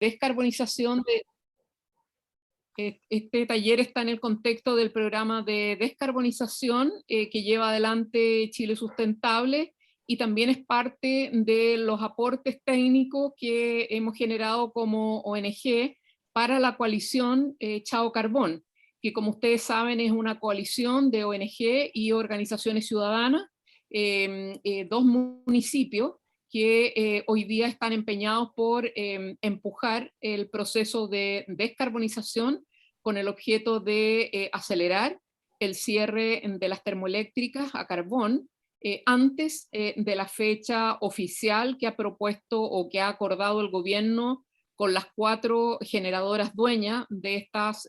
descarbonización este taller está en el contexto del programa de descarbonización que lleva adelante Chile Sustentable, y también es parte de los aportes técnicos que hemos generado como ONG para la coalición Chao Carbón, que como ustedes saben es una coalición de ONG y organizaciones ciudadanas, dos municipios que hoy día están empeñados por empujar el proceso de descarbonización con el objeto de acelerar el cierre de las termoeléctricas a carbón antes de la fecha oficial que ha propuesto o que ha acordado el gobierno con las 4 generadoras dueñas de estas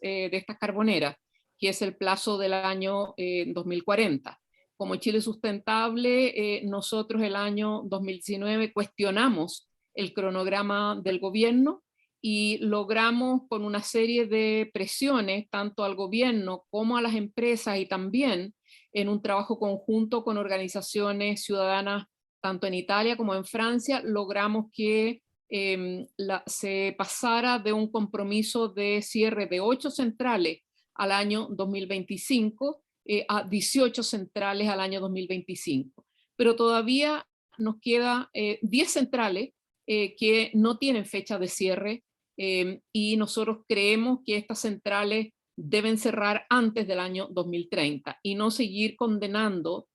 carboneras, que es el plazo del año 2040. Como Chile Sustentable, nosotros el año 2019 cuestionamos el cronograma del gobierno y logramos con una serie de presiones, tanto al gobierno como a las empresas, y también en un trabajo conjunto con organizaciones ciudadanas, tanto en Italia como en Francia, logramos que se pasara de un compromiso de cierre de 8 centrales al año 2025 a 18 centrales al año 2025. Pero todavía nos queda 10 centrales que no tienen fecha de cierre, y nosotros creemos que estas centrales deben cerrar antes del año 2030 y no seguir condenando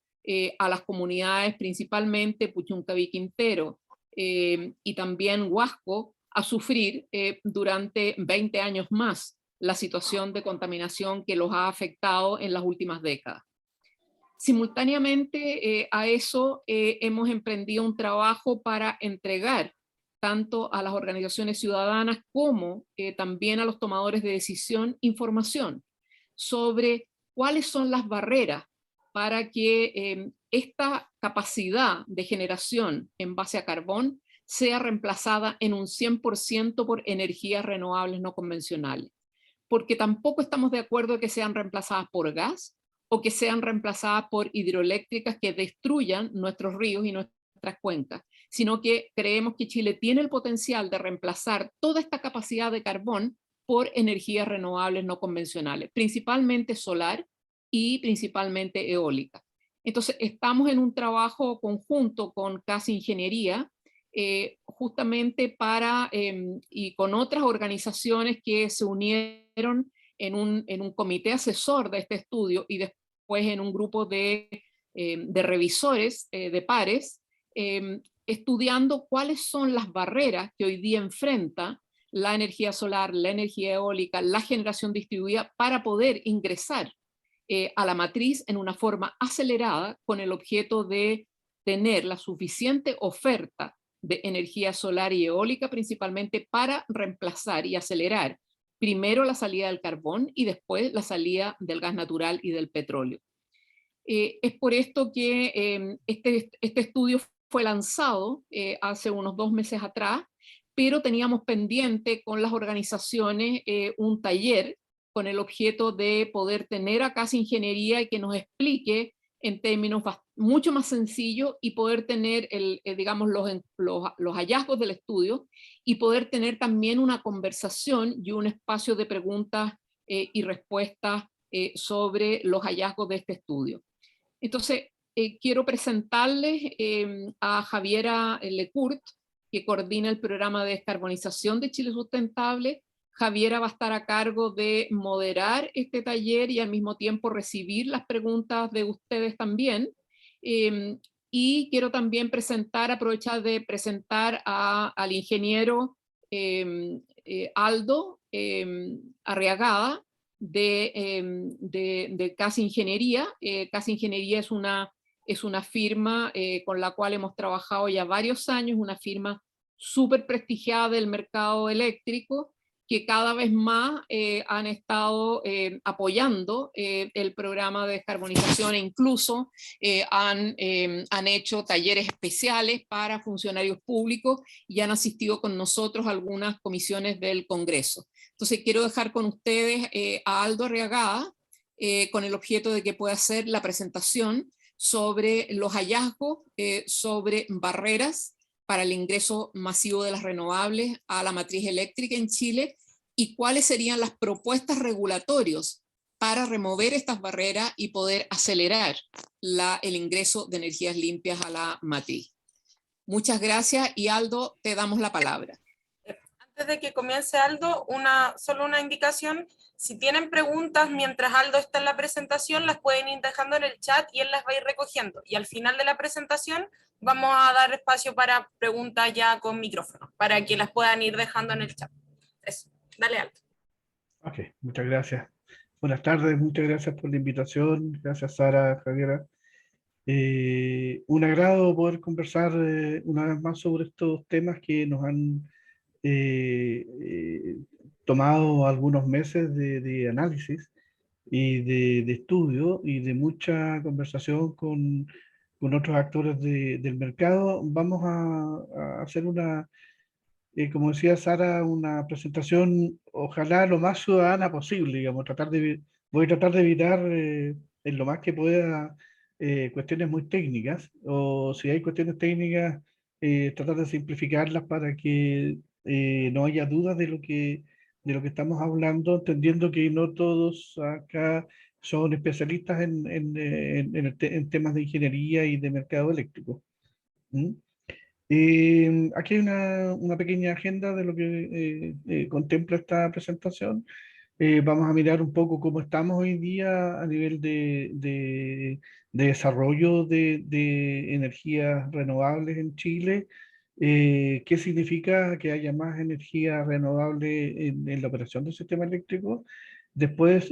a las comunidades, principalmente Puchuncaví Quintero y también Huasco, a sufrir durante 20 años más la situación de contaminación que los ha afectado en las últimas décadas. Simultáneamente a eso hemos emprendido un trabajo para entregar tanto a las organizaciones ciudadanas como también a los tomadores de decisión información sobre cuáles son las barreras para que esta capacidad de generación en base a carbón sea reemplazada en un 100% por energías renovables no convencionales. Porque tampoco estamos de acuerdo en que sean reemplazadas por gas o que sean reemplazadas por hidroeléctricas que destruyan nuestros ríos y nuestras cuencas, sino que creemos que Chile tiene el potencial de reemplazar toda esta capacidad de carbón por energías renovables no convencionales, principalmente solar y principalmente eólica. Entonces estamos en un trabajo conjunto con Casa Ingeniería, justamente para, y con otras organizaciones que se unieron en un comité asesor de este estudio y después en un grupo de revisores, de pares, estudiando cuáles son las barreras que hoy día enfrenta la energía solar, la energía eólica, la generación distribuida para poder ingresar a la matriz en una forma acelerada con el objeto de tener la suficiente oferta de energía solar y eólica principalmente para reemplazar y acelerar primero la salida del carbón y después la salida del gas natural y del petróleo. Es por esto que este estudio fue lanzado hace unos 2 meses atrás, pero teníamos pendiente con las organizaciones un taller con el objeto de poder tener a Casa Ingeniería y que nos explique en términos mucho más sencillos y poder tener digamos, los hallazgos del estudio y poder tener también una conversación y un espacio de preguntas y respuestas sobre los hallazgos de este estudio. Entonces, quiero presentarles a Javiera Lecourt, que coordina el programa de descarbonización de Chile Sustentable. Javiera va a estar a cargo de moderar este taller y al mismo tiempo recibir las preguntas de ustedes también. Y quiero también aprovechar de presentar al ingeniero Aldo Arriagada de Casa Ingeniería. Casa Ingeniería es una firma con la cual hemos trabajado ya varios años, una firma súper prestigiada del mercado eléctrico, que cada vez más han estado apoyando el programa de descarbonización e incluso han hecho talleres especiales para funcionarios públicos y han asistido con nosotros a algunas comisiones del Congreso. Entonces quiero dejar con ustedes a Aldo Arriagada con el objeto de que pueda hacer la presentación sobre los hallazgos, sobre barreras para el ingreso masivo de las renovables a la matriz eléctrica en Chile y cuáles serían las propuestas regulatorias para remover estas barreras y poder acelerar el ingreso de energías limpias a la matriz. Muchas gracias y Aldo, te damos la palabra. Antes de que comience Aldo, solo una indicación. Si tienen preguntas mientras Aldo está en la presentación, las pueden ir dejando en el chat y él las va a ir recogiendo. Y al final de la presentación vamos a dar espacio para preguntas ya con micrófono, para que las puedan ir dejando en el chat. Eso, dale Aldo. Ok, muchas gracias. Buenas tardes, muchas gracias por la invitación. Gracias Sara, Javiera. Un agrado poder conversar una vez más sobre estos temas que nos han tomado algunos meses de análisis y de estudio y de mucha conversación con otros actores del mercado. Vamos a hacer como decía Sara, una presentación ojalá lo más ciudadana posible, digamos, voy a tratar de evitar en lo más que pueda cuestiones muy técnicas, o si hay cuestiones técnicas, tratar de simplificarlas para que no haya dudas de lo que estamos hablando, entendiendo que no todos acá son especialistas en temas de ingeniería y de mercado eléctrico. ¿Mm? Aquí hay una pequeña agenda de lo que contempla esta presentación. Vamos a mirar un poco cómo estamos hoy día a nivel de desarrollo de energías renovables en Chile. ¿Qué significa que haya más energía renovable en la operación del sistema eléctrico? Después,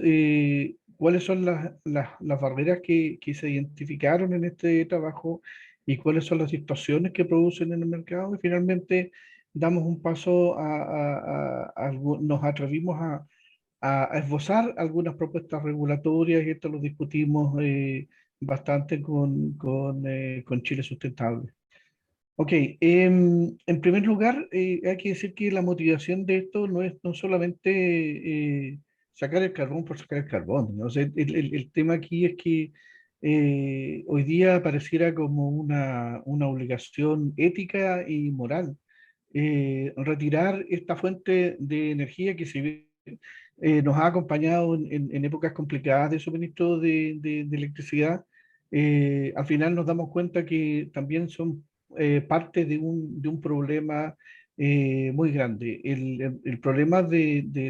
¿cuáles son las barreras que se identificaron en este trabajo y cuáles son las situaciones que producen en el mercado? Y finalmente, damos un paso nos atrevimos a esbozar algunas propuestas regulatorias y esto lo discutimos bastante con Chile Sustentable. Ok, en primer lugar, hay que decir que la motivación de esto no es no solamente sacar el carbón por sacar el carbón, ¿no? O sea, el tema aquí es que hoy día pareciera como una obligación ética y moral retirar esta fuente de energía que nos ha acompañado en épocas complicadas de suministro de electricidad. Al final nos damos cuenta que también son parte de un problema muy grande. El problema del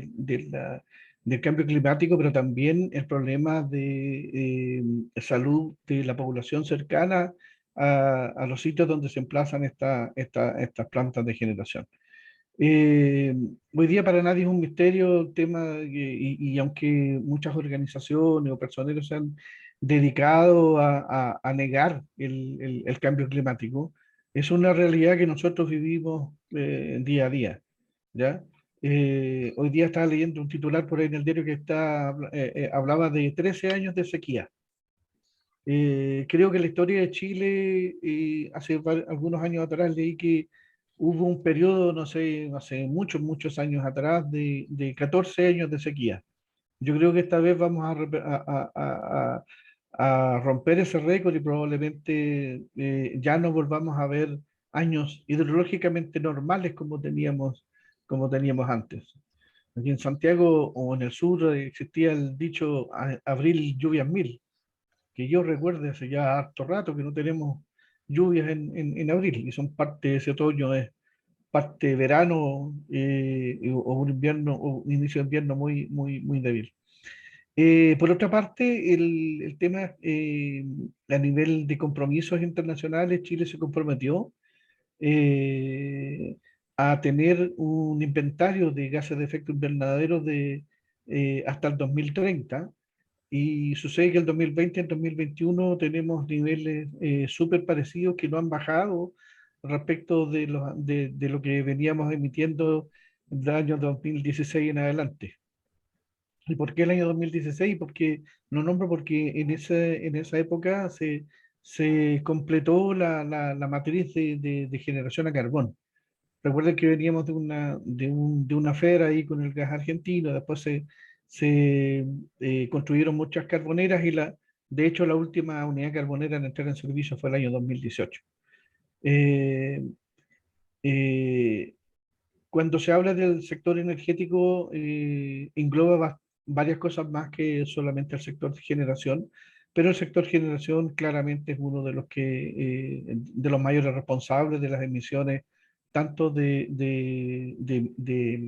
cambio climático, pero también el problema de salud de la población cercana a los sitios donde se emplazan estas plantas de generación. Eh, Hoy día para nadie es un misterio el tema, y aunque muchas organizaciones o personeros se han dedicado a negar el cambio climático, es una realidad que nosotros vivimos día a día, ¿ya? Hoy día estaba leyendo un titular por ahí en el diario que hablaba de 13 años de sequía. Creo que la historia de Chile, algunos años atrás leí que hubo un periodo, no sé, hace muchos, muchos años atrás, de 14 años de sequía. Yo creo que esta vez vamos a romper ese récord y probablemente ya no volvamos a ver años hidrológicamente normales como teníamos antes. Aquí en Santiago o en el sur existía el dicho abril lluvias mil, que yo recuerde hace ya harto rato que no tenemos lluvias en abril, y son parte de ese otoño, es parte de verano o un invierno o un inicio de invierno muy, muy, muy débil. Por otra parte, el tema a nivel de compromisos internacionales, Chile se comprometió eh, a tener un inventario de gases de efecto invernadero hasta el 2030. Y sucede que el 2020 y el 2021 tenemos niveles súper parecidos que no han bajado respecto de lo que veníamos emitiendo del año 2016 en adelante. ¿Y por qué el año 2016? Porque lo nombro porque en esa época se completó la matriz de generación a carbón. Recuerden que veníamos de una FER ahí con el gas argentino, después se construyeron muchas carboneras de hecho la última unidad carbonera en entrar en servicio fue el año 2018. Eh, Eh, Cuando se habla del sector energético, engloba varias cosas más que solamente el sector de generación, pero el sector generación claramente es uno de los de los mayores responsables de las emisiones, tanto de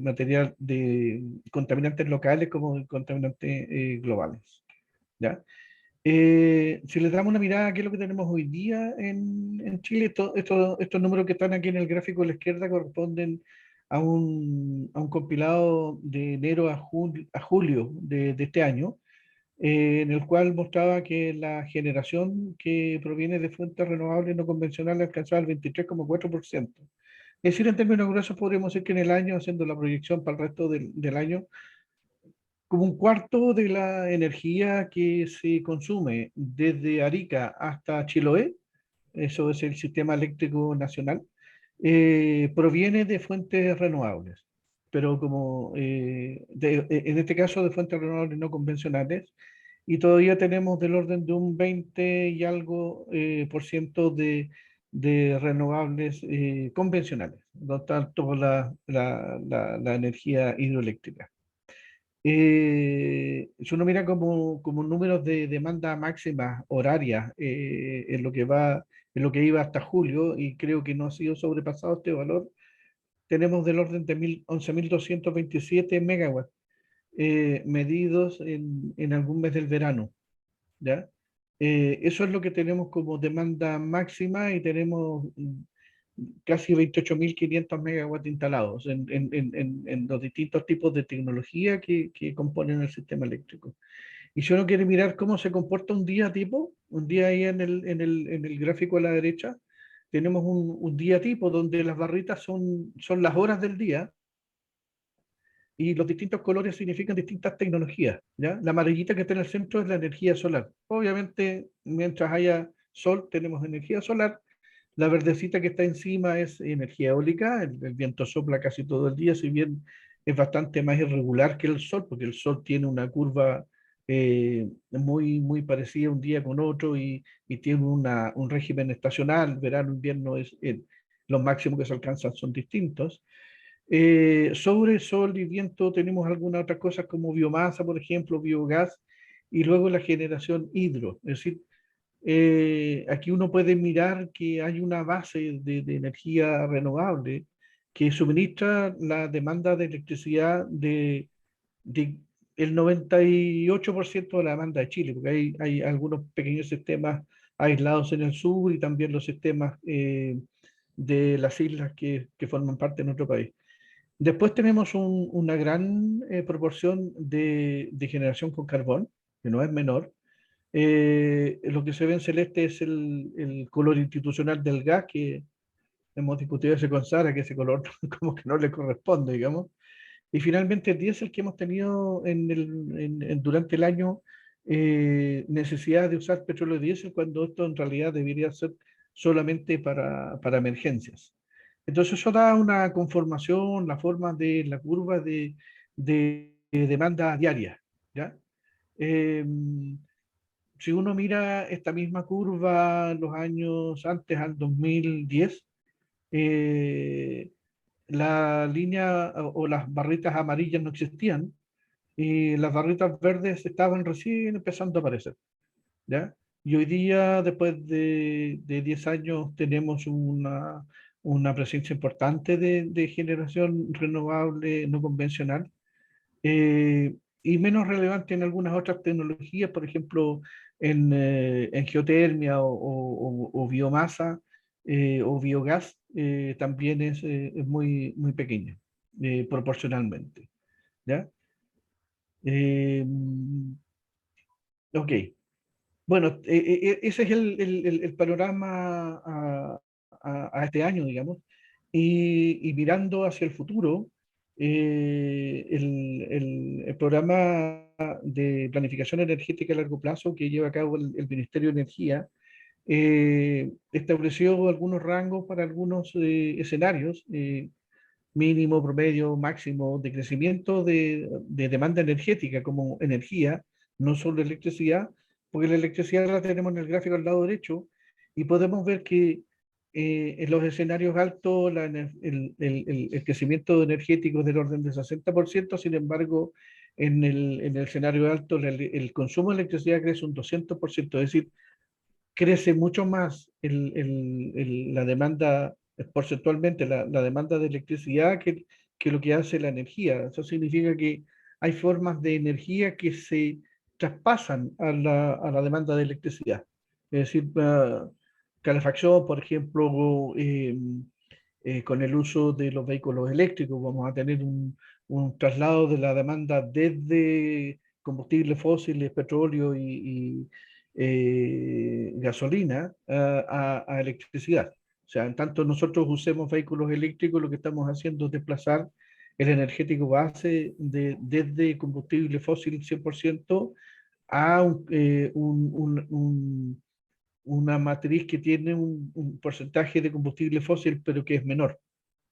material, de contaminantes locales como de contaminantes globales. ¿Ya? Si les damos una mirada a qué es lo que tenemos hoy día en Chile, estos números que están aquí en el gráfico de la izquierda corresponden a un compilado de enero a julio de este año, en el cual mostraba que la generación que proviene de fuentes renovables no convencionales alcanzaba el 23,4%. Es decir, en términos gruesos podríamos decir que en el año, haciendo la proyección para el resto del año, como un cuarto de la energía que se consume desde Arica hasta Chiloé, eso es el sistema eléctrico nacional, proviene de fuentes renovables, pero en este caso de fuentes renovables no convencionales, y todavía tenemos del orden de un 20 y algo por ciento de renovables convencionales, no tanto la energía hidroeléctrica. Si uno mira como números de demanda máxima horaria en lo que iba hasta julio, y creo que no ha sido sobrepasado este valor, tenemos del orden de 11.227 megawatts medidos en algún mes del verano, ¿ya? Eso es lo que tenemos como demanda máxima, y tenemos casi 28.500 megawatts instalados en los distintos tipos de tecnología que componen el sistema eléctrico. Y si uno quiere mirar cómo se comporta un día tipo, un día ahí en el gráfico a la derecha, tenemos un día tipo donde las barritas son las horas del día, y los distintos colores significan distintas tecnologías, ¿ya? La amarillita que está en el centro es la energía solar. Obviamente, mientras haya sol, tenemos energía solar. La verdecita que está encima es energía eólica, el viento sopla casi todo el día, si bien es bastante más irregular que el sol, porque el sol tiene una curva muy parecida un día con otro, y tiene un régimen estacional, verano, invierno, los máximos que se alcanzan son distintos. Sobre sol y viento tenemos algunas otras cosas como biomasa, por ejemplo, biogás, y luego la generación hidro. Es decir, aquí uno puede mirar que hay una base de energía renovable que suministra la demanda de electricidad de el 98% de la demanda de Chile, porque hay algunos pequeños sistemas aislados en el sur, y también los sistemas de las islas que forman parte de nuestro país. Después tenemos una gran proporción de generación con carbón, que no es menor. Lo que se ve en celeste es el color institucional del gas, que hemos discutido ese con Sara, que ese color como que no le corresponde, digamos. Y finalmente el diésel, que hemos tenido durante el año necesidad de usar petróleo diésel, cuando esto en realidad debería ser solamente para emergencias. Entonces eso da una conformación, la forma de la curva de demanda diaria, ¿ya? Eh, si uno mira esta misma curva los años antes al 2010, eh, la línea o las barritas amarillas no existían, y las barritas verdes estaban recién empezando a aparecer, ¿ya? Y hoy día, después de 10 años, tenemos una presencia importante de generación renovable no convencional, y menos relevante en algunas otras tecnologías, por ejemplo, en geotermia o biomasa o biogás, también es muy pequeña proporcionalmente, ¿ya? Eh, ok. Bueno, ese es el panorama a este año, digamos, y mirando hacia el futuro, el programa de planificación energética a largo plazo que lleva a cabo el Ministerio de Energía estableció algunos rangos para algunos escenarios, mínimo, promedio, máximo, de crecimiento de demanda energética como energía, no solo electricidad, porque la electricidad la tenemos en el gráfico al lado derecho, y podemos ver que en los escenarios altos el crecimiento energético es del orden del 60%, sin embargo, en el escenario alto el consumo de electricidad crece un 200%, es decir, crece mucho más la demanda, porcentualmente, la demanda de electricidad que lo que hace la energía. Eso significa que hay formas de energía que se traspasan a la demanda de electricidad. Es decir, calefacción, por ejemplo, con el uso de los vehículos eléctricos, vamos a tener un traslado de la demanda desde combustibles fósiles, petróleo y gasolina a electricidad. O sea, en tanto nosotros usemos vehículos eléctricos, lo que estamos haciendo es desplazar el energético base desde combustible fósil 100% a una matriz que tiene un porcentaje de combustible fósil, pero que es menor,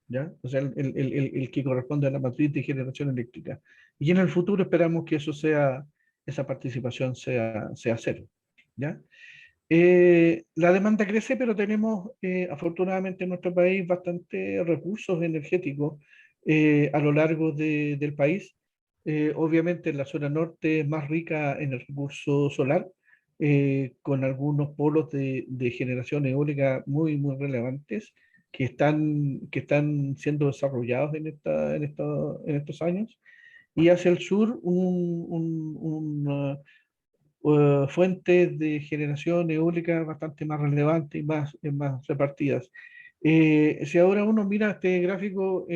¿ya? O sea, el que corresponde a la matriz de generación eléctrica. Y en el futuro esperamos que eso sea, esa participación sea cero, ¿ya? La demanda crece, pero tenemos afortunadamente en nuestro país bastantes recursos energéticos a lo largo del país. Obviamente en la zona norte es más rica en el recurso solar, con algunos polos de generación eólica muy relevantes que están siendo desarrollados en estos años. Y hacia el sur, fuentes de generación eólica bastante más relevantes y más repartidas. Si ahora uno mira este gráfico,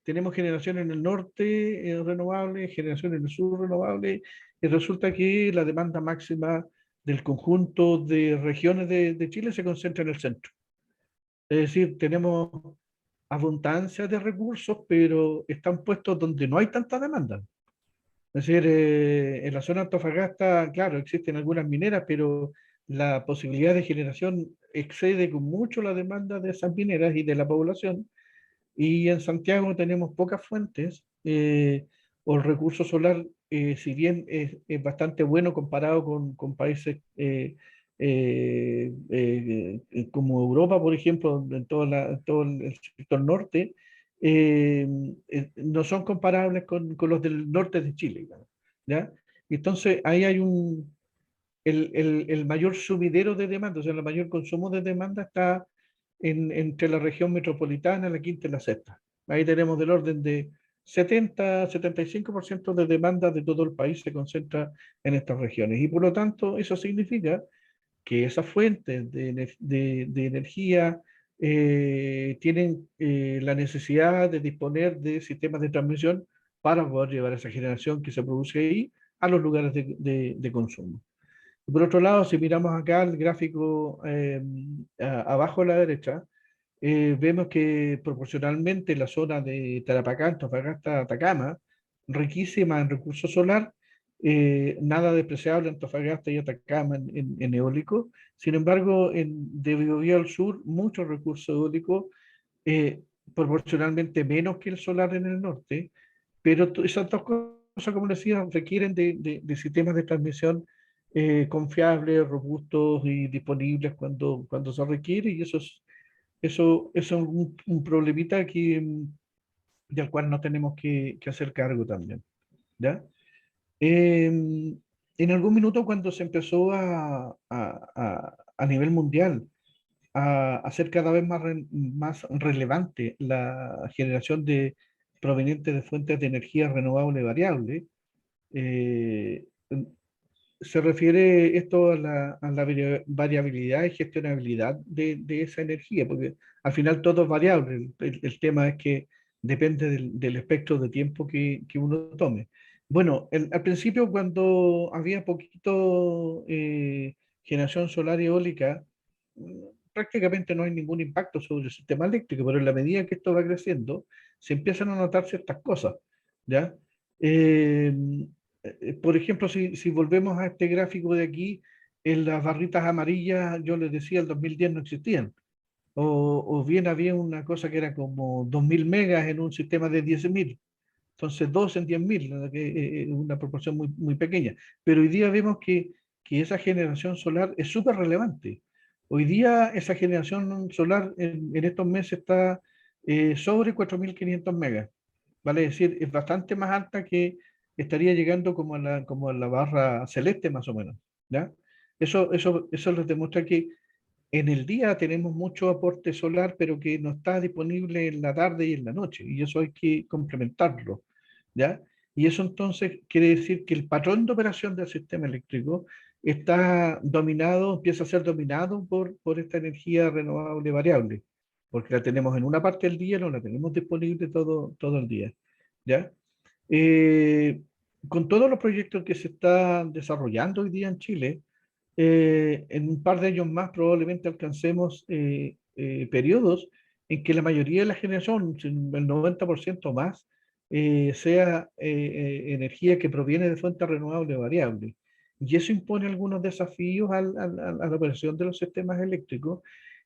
tenemos generación en el norte renovable, generación en el sur renovable, y resulta que la demanda máxima del conjunto de regiones de Chile se concentra en el centro. Es decir, tenemos abundancia de recursos, pero están puestos donde no hay tanta demanda. Es decir, en la zona de Antofagasta, claro, existen algunas mineras, pero la posibilidad de generación excede con mucho la demanda de esas mineras y de la población. Y en Santiago tenemos pocas fuentes, o el recurso solar, si bien es bastante bueno comparado con países como Europa, por ejemplo, en todo el sector norte, eh, no son comparables con los del norte de Chile, digamos, ¿ya? Entonces, ahí hay el mayor sumidero de demanda, o sea, el mayor consumo de demanda está entre la región metropolitana, la quinta y la sexta. Ahí tenemos del orden de 70-75% de demanda de todo el país se concentra en estas regiones. Y por lo tanto, eso significa que esas fuentes de energía tienen la necesidad de disponer de sistemas de transmisión para poder llevar esa generación que se produce ahí a los lugares de consumo. Por otro lado, si miramos acá el gráfico abajo a la derecha, vemos que proporcionalmente la zona de Tarapacá, Antofagasta, Atacama, riquísima en recursos solar, nada despreciable Antofagasta y Atacama en eólico. Sin embargo, de Biobío al sur, muchos recursos eólicos, eh, proporcionalmente menos que el solar en el norte, pero esas dos cosas, como decía, requieren de sistemas de transmisión confiables, robustos y disponibles cuando se requiere, y eso es un problemita del cual nos tenemos que hacer cargo también, ¿ya? En algún minuto cuando se empezó a nivel mundial a ser cada vez más relevante la generación proveniente de fuentes de energía renovable variable, eh, se refiere esto a la variabilidad y gestionabilidad de esa energía, porque al final todo es variable. El tema es que depende del espectro de tiempo que uno tome. Bueno, al principio cuando había poquito generación solar y eólica, prácticamente no hay ningún impacto sobre el sistema eléctrico, pero en la medida que esto va creciendo, se empiezan a notar ciertas cosas, ¿ya? Eh, por ejemplo, si volvemos a este gráfico de aquí, en las barritas amarillas, yo les decía, el 2010 no existían. O bien había una cosa que era como 2000 megas en un sistema de 10.000. Entonces, 2 en 10.000, ¿no? Que, una proporción muy pequeña. Pero hoy día vemos que esa generación solar es súper relevante. Hoy día esa generación solar en estos meses está sobre 4.500 megas, vale decir, es bastante más alta que estaría llegando como a la barra celeste más o menos, ¿ya? Eso les demuestra que en el día tenemos mucho aporte solar, pero que no está disponible en la tarde y en la noche, y eso hay que complementarlo, ¿ya? Y eso entonces quiere decir que el patrón de operación del sistema eléctrico está dominado, empieza a ser dominado por esta energía renovable variable, porque la tenemos en una parte del día, no la tenemos disponible todo el día, ¿ya? Eh, con todos los proyectos que se están desarrollando hoy día en Chile, en un par de años más probablemente alcancemos periodos en que la mayoría de la generación, el 90% más, sea energía que proviene de fuentes renovables variables. Y eso impone algunos desafíos a la operación de los sistemas eléctricos.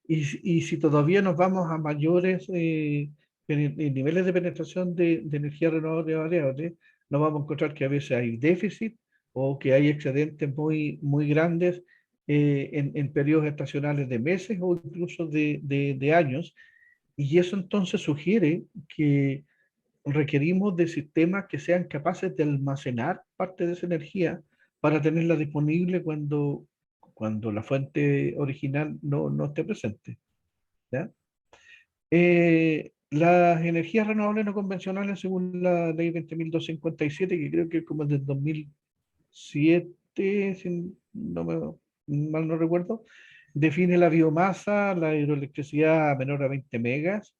Y si todavía nos vamos a mayores niveles de penetración de energía renovable variable, nos vamos a encontrar que a veces hay déficit o que hay excedentes muy grandes en periodos estacionales de meses o incluso de años. Y eso entonces sugiere que requerimos de sistemas que sean capaces de almacenar parte de esa energía para tenerla disponible cuando la fuente original no esté presente, ¿ya? Las energías renovables no convencionales, según la ley 20.257, que creo que es como del 2007, si no mal no recuerdo, define la biomasa, la hidroelectricidad menor a 20 megas,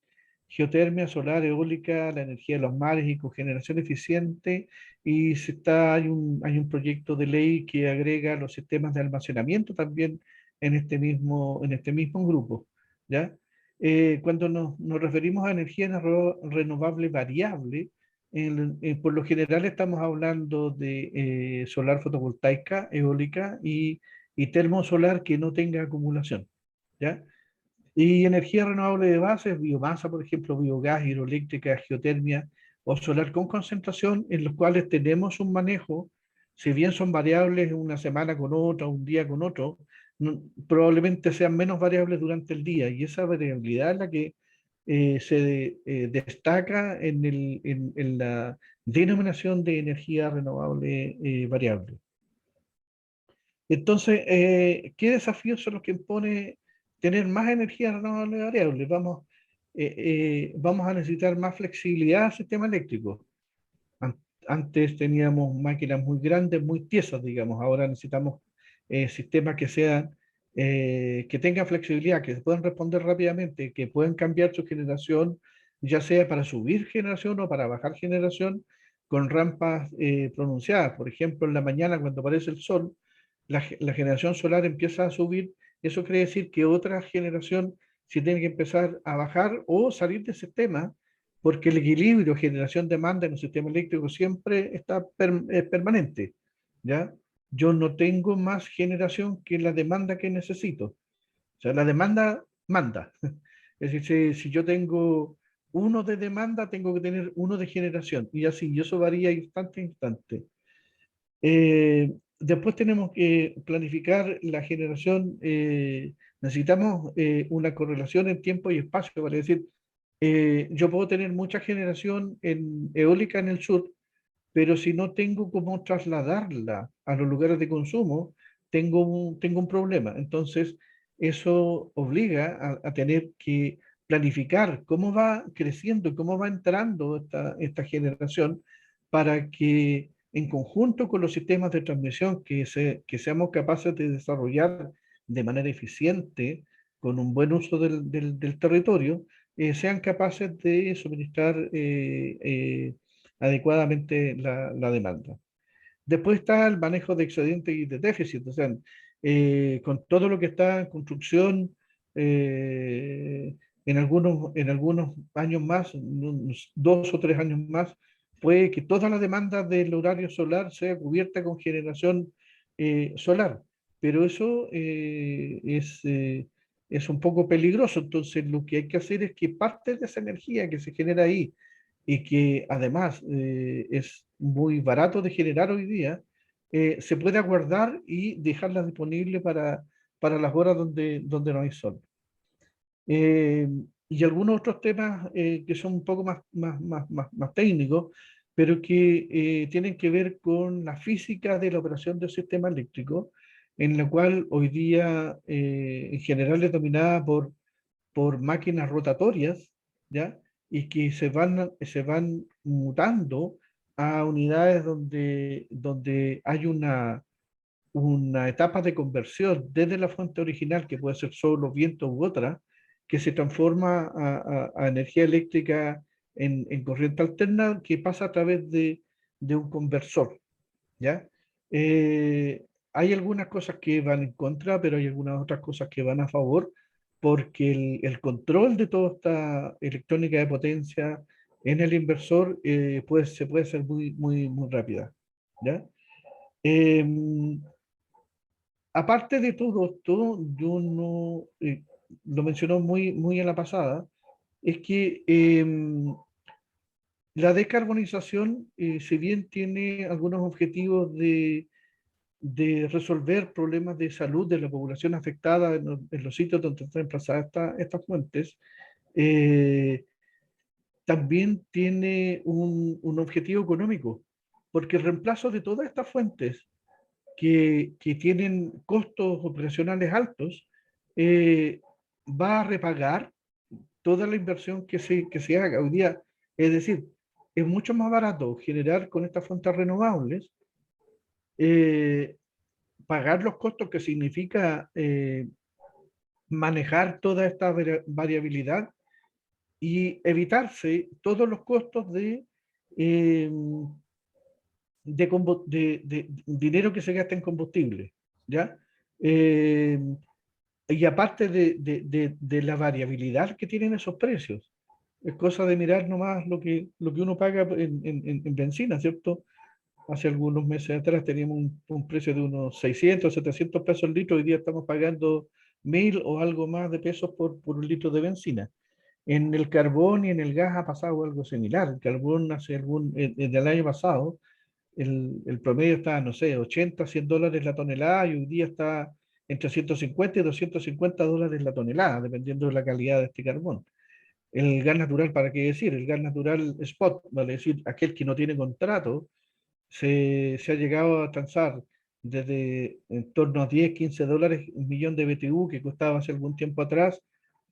geotermia, solar, eólica, la energía de los mares y cogeneración eficiente, y hay un proyecto de ley que agrega los sistemas de almacenamiento también en este mismo grupo, ¿ya? Cuando nos referimos a energía renovable variable, por lo general estamos hablando de solar fotovoltaica, eólica y termosolar que no tenga acumulación, ¿ya? Y energía renovable de base, biomasa, por ejemplo, biogás, hidroeléctrica, geotermia o solar con concentración, en los cuales tenemos un manejo, si bien son variables una semana con otra, un día con otro, probablemente sean menos variables durante el día, y esa variabilidad es la que se destaca en la denominación de energía renovable variable. Entonces, ¿qué desafíos son los que impone tener más energía renovable variable? Vamos a necesitar más flexibilidad al sistema eléctrico. Antes teníamos máquinas muy grandes, muy tiesas, digamos. Ahora necesitamos sistemas que sean, que tengan flexibilidad, que se puedan responder rápidamente, que puedan cambiar su generación, ya sea para subir generación o para bajar generación, con rampas pronunciadas. Por ejemplo, en la mañana cuando aparece el sol, la generación solar empieza a subir. Eso quiere decir que otra generación se tiene que empezar a bajar o salir del sistema, porque el equilibrio generación-demanda en un sistema eléctrico siempre está permanente, ¿ya? Yo no tengo más generación que la demanda que necesito. O sea, la demanda manda. Es decir, si yo tengo uno de demanda, tengo que tener uno de generación. Y así, y eso varía instante a instante. Después tenemos que planificar la generación. Necesitamos una correlación en tiempo y espacio, para decir, yo puedo tener mucha generación eólica en el sur, pero si no tengo cómo trasladarla a los lugares de consumo, tengo un problema. Entonces, eso obliga a tener que planificar cómo va creciendo, cómo va entrando esta generación para que en conjunto con los sistemas de transmisión que seamos capaces de desarrollar de manera eficiente, con un buen uso del territorio, sean capaces de suministrar adecuadamente la demanda. Después está el manejo de excedentes y de déficit, o sea, con todo lo que está en construcción, en algunos años más, unos 2 o 3 años más, puede que toda la demanda del horario solar sea cubierta con generación solar, pero eso es un poco peligroso. Entonces lo que hay que hacer es que parte de esa energía que se genera ahí y que además es muy barato de generar hoy día, se puede guardar y dejarla disponible para las horas donde no hay sol. Y algunos otros temas que son un poco más técnicos, pero que tienen que ver con la física de la operación del sistema eléctrico, en la cual hoy día en general es dominada por máquinas rotatorias, ¿ya? Y que se van mutando a unidades donde hay una etapa de conversión desde la fuente original, que puede ser solo viento u otra, que se transforma a energía eléctrica en corriente alterna que pasa a través de un conversor, ¿ya? Hay algunas cosas que van en contra, pero hay algunas otras cosas que van a favor, porque el control de toda esta electrónica de potencia en el inversor se puede hacer muy rápida, ¿ya? Em, Aparte de todo esto, yo no, lo mencionó muy a la pasada, es que la descarbonización, si bien tiene algunos objetivos de resolver problemas de salud de la población afectada en los sitios donde están emplazadas estas fuentes, eh, también tiene un objetivo económico, porque el reemplazo de todas estas fuentes que tienen costos operacionales altos, va a repagar toda la inversión que se haga hoy día. Es decir, es mucho más barato generar con estas fuentes renovables, eh, pagar los costos que significa manejar toda esta variabilidad y evitarse todos los costos eh, de dinero que se gasta en combustible, ¿ya? Y aparte de la variabilidad que tienen esos precios. Es cosa de mirar nomás lo que uno paga en benzina, ¿cierto? Hace algunos meses atrás teníamos un precio de unos 600, 700 pesos el litro, hoy día estamos pagando 1000 o algo más de pesos por un litro de benzina. En el carbón y en el gas ha pasado algo similar. El carbón del año pasado, el promedio está, no sé, 80, 100 dólares la tonelada y hoy día está entre 150 y 250 dólares la tonelada, dependiendo de la calidad de este carbón. El gas natural, ¿para qué decir? El gas natural spot, vale decir, aquel que no tiene contrato, se ha llegado a alcanzar desde en torno a 10, 15 dólares un millón de BTU que costaba hace algún tiempo atrás.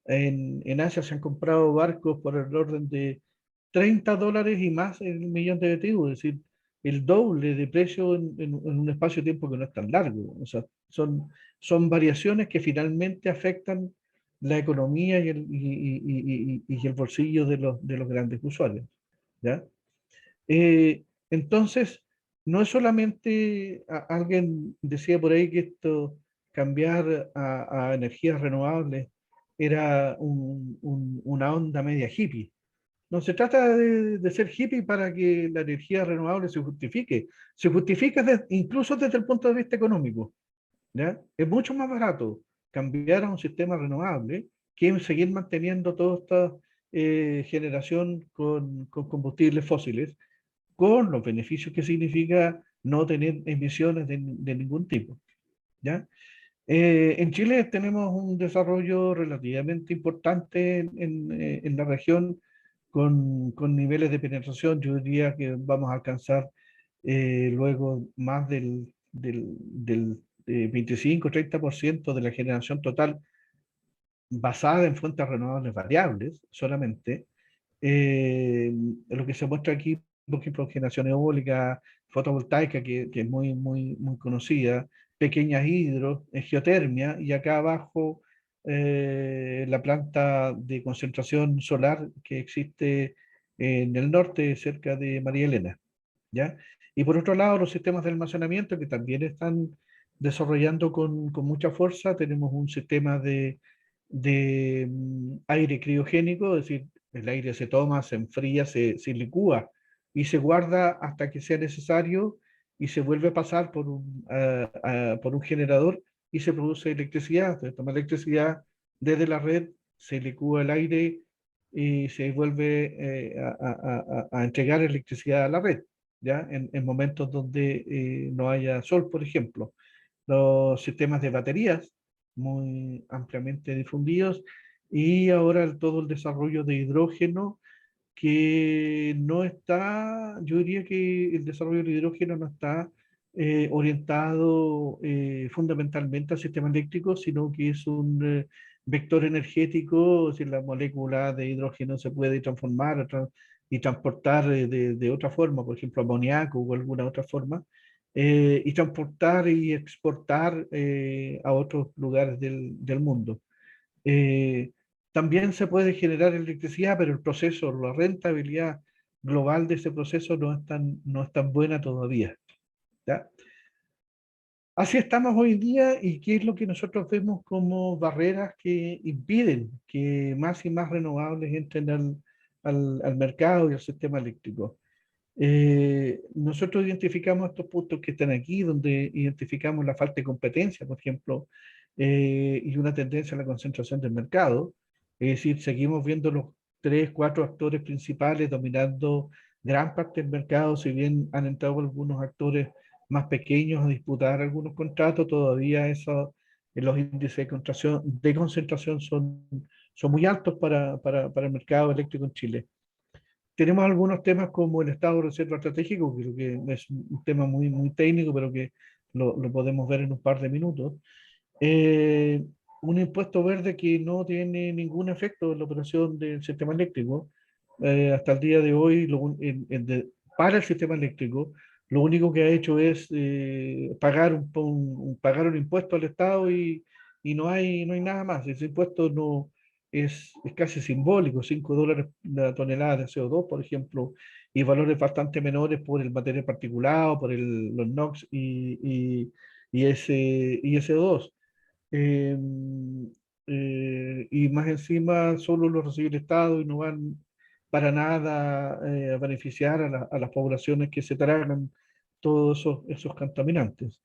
En Asia se han comprado barcos por el orden de 30 dólares y más el millón de BTU, es decir, el doble de precio en un espacio de tiempo que no es tan largo. O sea, son variaciones que finalmente afectan la economía y el bolsillo de los grandes usuarios, ¿ya? Entonces, no es solamente, alguien decía por ahí que esto, cambiar a energías renovables, era una onda media hippie. No se trata de ser hippie para que la energía renovable se justifique. Se justifica incluso desde el punto de vista económico, ¿ya? Es mucho más barato cambiar a un sistema renovable que seguir manteniendo toda esta generación con combustibles fósiles, con los beneficios que significa no tener emisiones de ningún tipo, ¿ya? En Chile tenemos un desarrollo relativamente importante en la región con niveles de penetración. Yo diría que vamos a alcanzar luego más del 25-30% de la generación total basada en fuentes renovables variables solamente. Lo que se muestra aquí, por ejemplo, generación eólica, fotovoltaica, que es muy conocida, pequeñas hidros, geotermia, y acá abajo la planta de concentración solar que existe en el norte, cerca de María Elena, ¿ya? Y por otro lado, los sistemas de almacenamiento que también están desarrollando con mucha fuerza. Tenemos un sistema de aire criogénico, es decir, el aire se toma, se enfría, se licúa y se guarda hasta que sea necesario y se vuelve a pasar por un generador y se produce electricidad. Se toma electricidad desde la red, se licúa el aire y se vuelve a entregar electricidad a la red, ¿ya? En momentos donde no haya sol, por ejemplo. Los sistemas de baterías muy ampliamente difundidos, y ahora todo el desarrollo de hidrógeno, que no está, yo diría que el desarrollo del hidrógeno no está orientado fundamentalmente al sistema eléctrico, sino que es un vector energético. Si la molécula de hidrógeno se puede transformar y transportar de otra forma, por ejemplo, amoníaco o alguna otra forma, y transportar y exportar a otros lugares del mundo. Eh, También se puede generar electricidad, pero el proceso, la rentabilidad global de ese proceso no es tan buena todavía, ¿ya? Así estamos hoy en día, y qué es lo que nosotros vemos como barreras que impiden que más y más renovables entren al mercado y al sistema eléctrico. Nosotros identificamos estos puntos que están aquí, donde identificamos la falta de competencia, por ejemplo, y una tendencia a la concentración del mercado. Es decir, seguimos viendo los tres, cuatro actores principales dominando gran parte del mercado. Si bien han entrado algunos actores más pequeños a disputar algunos contratos, todavía los índices de concentración son muy altos para el mercado eléctrico en Chile. Tenemos algunos temas como el estado de reserva estratégico, que creo que es un tema muy técnico, pero que lo podemos ver en un par de minutos. Eh, un impuesto verde que no tiene ningún efecto en la operación del sistema eléctrico. Hasta el día de hoy, para el sistema eléctrico, lo único que ha hecho es pagar un impuesto al Estado, y no hay nada más. Ese impuesto no es casi simbólico: $5 la tonelada de CO2, por ejemplo, y valores bastante menores por el material particulado, por los NOx y SO2. eh, y más encima solo lo recibe el Estado, y no van para nada a beneficiar a las poblaciones que se tragan todos esos contaminantes.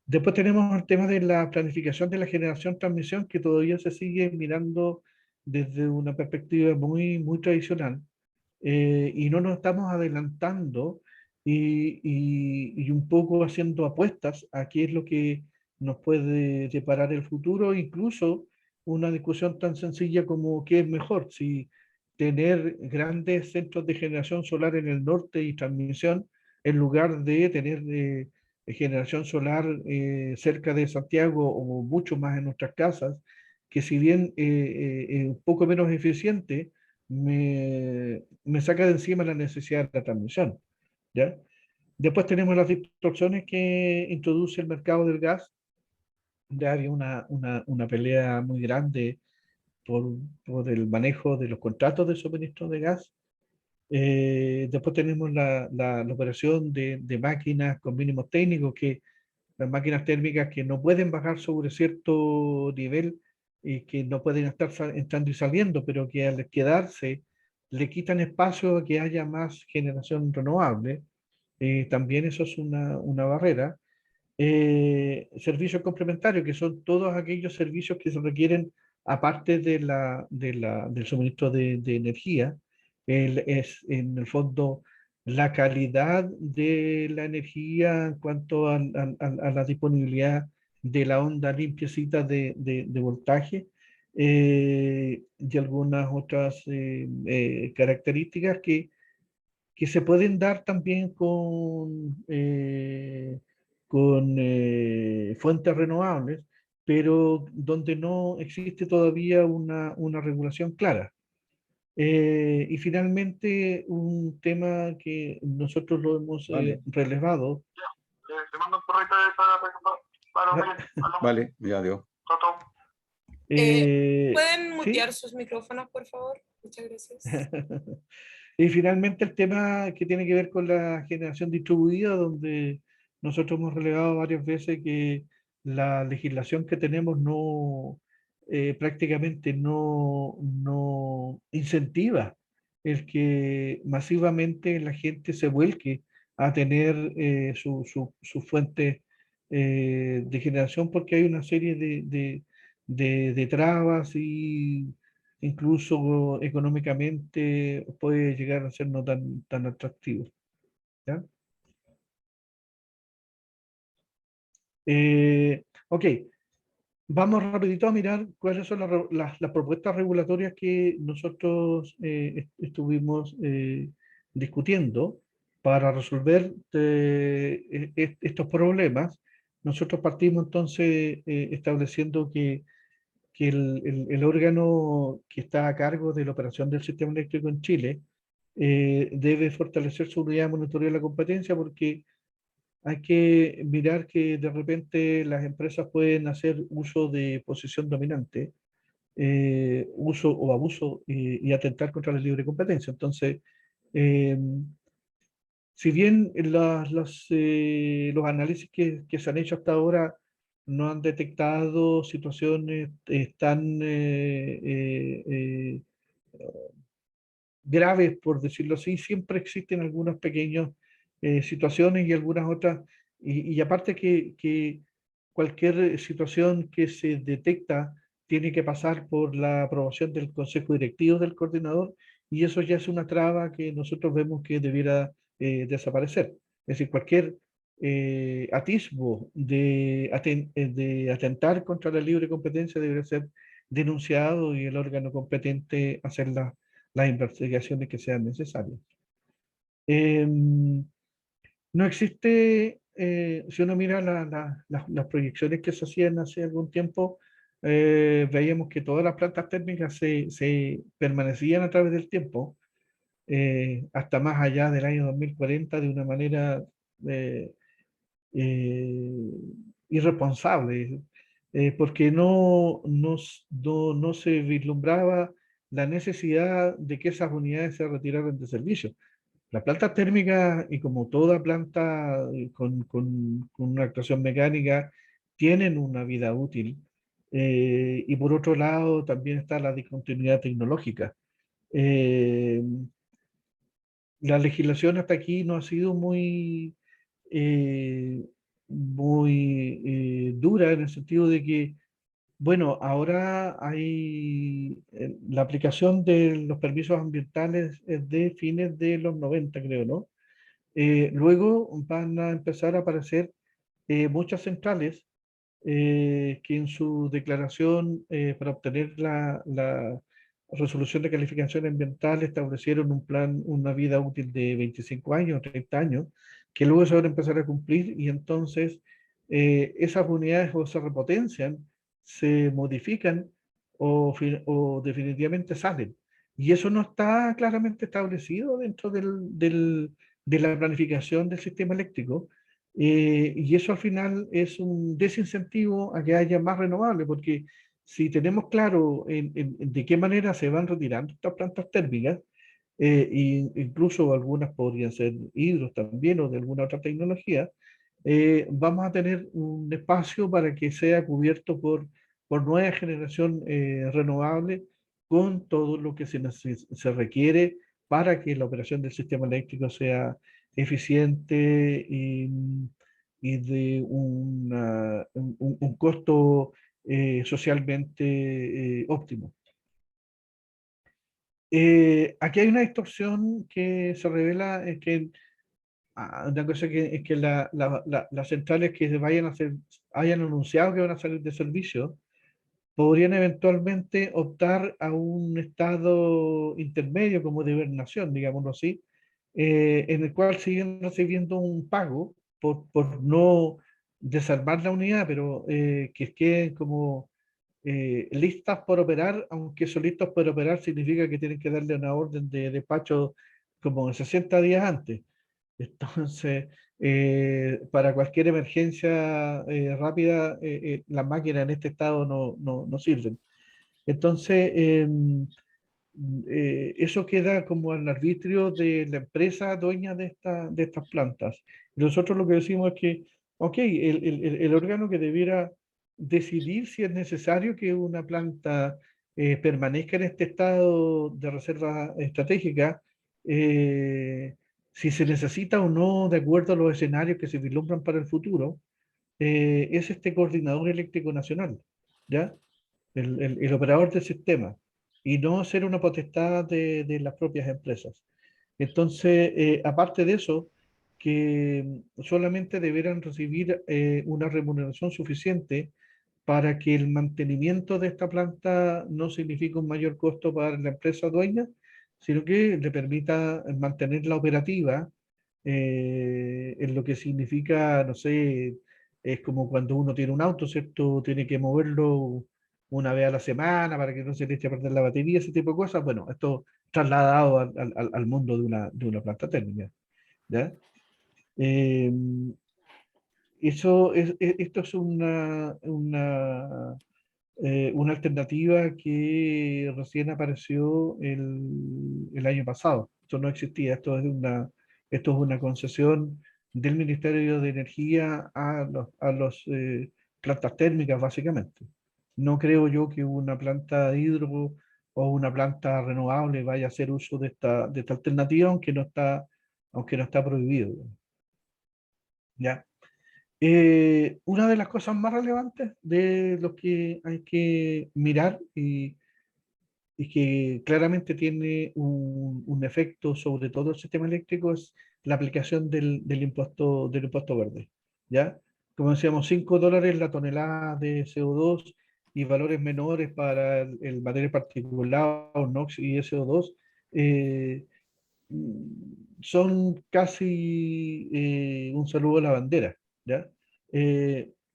Después tenemos el tema de la planificación de la generación-transmisión, que todavía se sigue mirando desde una perspectiva muy tradicional, y no nos estamos adelantando y un poco haciendo apuestas a qué es lo que nos puede deparar el futuro. Incluso una discusión tan sencilla como qué es mejor, si tener grandes centros de generación solar en el norte y transmisión, en lugar de tener generación solar cerca de Santiago o mucho más en nuestras casas, que si bien es un poco menos eficiente, me saca de encima la necesidad de la transmisión, ¿ya? Después tenemos las distorsiones que introduce el mercado del gas. Ya había una pelea muy grande por, por el manejo de los contratos de suministro de gas. Después tenemos la operación de máquinas con mínimos técnicos, que las máquinas térmicas que no pueden bajar sobre cierto nivel y que no pueden estar entrando y saliendo, pero que al quedarse le quitan espacio a que haya más generación renovable. También eso es una barrera. Servicios complementarios, que son todos aquellos servicios que se requieren aparte del suministro de energía. Es en el fondo la calidad de la energía en cuanto a la disponibilidad de la onda limpiecita de voltaje, y algunas otras características que se pueden dar también con fuentes renovables, pero donde no existe todavía una regulación clara. Y finalmente, un tema que nosotros lo hemos Vale. relevado. Te mando un correo para vale, ya dio. ¿Pueden ¿Sí? mutear sus micrófonos, por favor? Muchas gracias. Y finalmente el tema que tiene que ver con la generación distribuida, donde nosotros hemos relevado varias veces que la legislación que tenemos prácticamente no incentiva el que masivamente la gente se vuelque a tener su fuente de generación, porque hay una serie de trabas, y incluso económicamente puede llegar a ser no tan atractivo, ¿ya? Ok, Vamos rapidito a mirar cuáles son las propuestas regulatorias que nosotros estuvimos discutiendo para resolver estos problemas. Nosotros partimos entonces estableciendo que el órgano que está a cargo de la operación del sistema eléctrico en Chile debe fortalecer su unidad de monitoreo de la competencia, porque hay que mirar que de repente las empresas pueden hacer uso de posición dominante, uso o abuso y atentar contra la libre competencia. Entonces, eh, si bien los análisis que se han hecho hasta ahora no han detectado situaciones tan graves, por decirlo así, siempre existen algunas pequeñas situaciones y algunas otras, y aparte que cualquier situación que se detecta tiene que pasar por la aprobación del Consejo Directivo del coordinador, y eso ya es una traba que nosotros vemos que debiera desaparecer. Es decir, cualquier atisbo de atentar contra la libre competencia debería ser denunciado y el órgano competente hacer las investigaciones que sean necesarias. No existe, si uno mira las proyecciones que se hacían hace algún tiempo, veíamos que todas las plantas térmicas se permanecían a través del tiempo, hasta más allá del año 2040 de una manera eh, eh, irresponsable, porque no se vislumbraba la necesidad de que esas unidades se retiraran de servicio. La planta térmica, y como toda planta con una actuación mecánica, tienen una vida útil. Y por otro lado, también está la discontinuidad tecnológica. Eh, la legislación hasta aquí no ha sido eh, muy dura, en el sentido de que, bueno, ahora hay la aplicación de los permisos ambientales es de fines de los 90, creo, ¿no? Luego van a empezar a aparecer muchas centrales que en su declaración para obtener la resolución de calificación ambiental establecieron un plan, una vida útil de 25 años, 30 años, que luego se van a empezar a cumplir, y entonces esas unidades o se repotencian, se modifican o definitivamente salen. Y eso no está claramente establecido dentro de la planificación del sistema eléctrico, y eso al final es un desincentivo a que haya más renovables, porque si tenemos claro de qué manera se van retirando estas plantas térmicas, incluso algunas podrían ser hidros también o de alguna otra tecnología, vamos a tener un espacio para que sea cubierto por nueva generación renovable, con todo lo que se requiere para que la operación del sistema eléctrico sea eficiente y de un costo socialmente óptimo. Aquí hay una distorsión que se revela, es que una cosa es que las centrales que hayan anunciado que van a salir de servicio podrían eventualmente optar a un estado intermedio como de hibernación, digámoslo así, en el cual siguen recibiendo un pago por no desarmar la unidad, pero que queden como listas por operar, aunque son listas por operar significa que tienen que darle una orden de despacho como 60 días antes. Entonces, para cualquier emergencia rápida, las máquinas en este estado no sirven. Entonces, eso queda como al arbitrio de la empresa dueña de estas plantas. Y nosotros lo que decimos es que, ok, el órgano que debiera decidir si es necesario que una planta permanezca en este estado de reserva estratégica, si se necesita o no, de acuerdo a los escenarios que se vislumbran para el futuro, es este coordinador eléctrico nacional, ¿ya? El operador del sistema, y no ser una potestad de las propias empresas. Entonces, aparte de eso, que solamente deberán recibir una remuneración suficiente para que el mantenimiento de esta planta no signifique un mayor costo para la empresa dueña, sino que le permita mantenerla operativa, en lo que significa, no sé, es como cuando uno tiene un auto, ¿cierto? Tiene que moverlo una vez a la semana para que no se le eche a perder la batería, ese tipo de cosas. Bueno, esto trasladado al mundo de una planta térmica, ¿ya? Eh, esto es una alternativa que recién apareció el año pasado. Esto no existía, esto es una concesión del Ministerio de Energía a los plantas térmicas, básicamente. No creo yo que una planta de hidro o una planta renovable vaya a hacer uso de esta alternativa, aunque no está prohibido. ¿Ya? Una de las cosas más relevantes de lo que hay que mirar y que claramente tiene un efecto sobre todo el sistema eléctrico es la aplicación del impuesto verde. ¿Ya? Como decíamos, $5 la tonelada de CO2 y valores menores para el material particulado, NOx y SO2, eh, son casi un saludo a la bandera, ¿ya?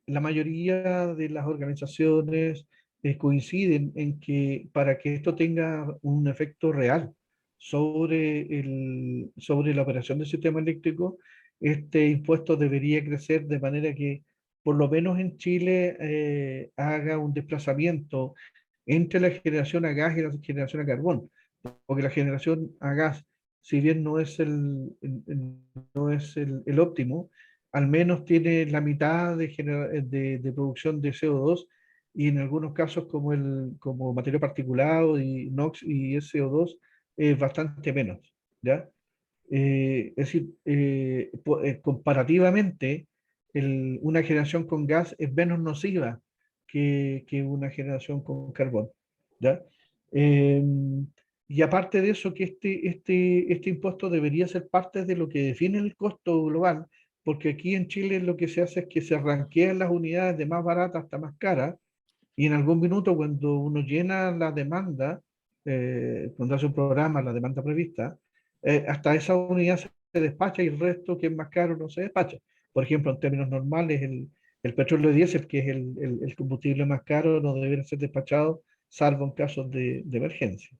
La mayoría de las organizaciones coinciden en que para que esto tenga un efecto real sobre la operación del sistema eléctrico, este impuesto debería crecer de manera que, por lo menos en Chile, haga un desplazamiento entre la generación a gas y la generación a carbón, porque la generación a gas, si bien no es el óptimo, al menos tiene la mitad de producción de CO2 y en algunos casos como material particulado y NOx y SO2 es bastante menos, ¿ya? Es decir, comparativamente, una generación con gas es menos nociva que una generación con carbón, ¿ya? Eh, y aparte de eso, que este impuesto debería ser parte de lo que define el costo global, porque aquí en Chile lo que se hace es que se ranquean las unidades de más barata hasta más cara, y en algún minuto cuando uno llena la demanda, cuando hace un programa, la demanda prevista, hasta esa unidad se despacha y el resto, que es más caro, no se despacha. Por ejemplo, en términos normales, el petróleo diésel, que es el combustible más caro, no debería ser despachado, salvo en casos de emergencia.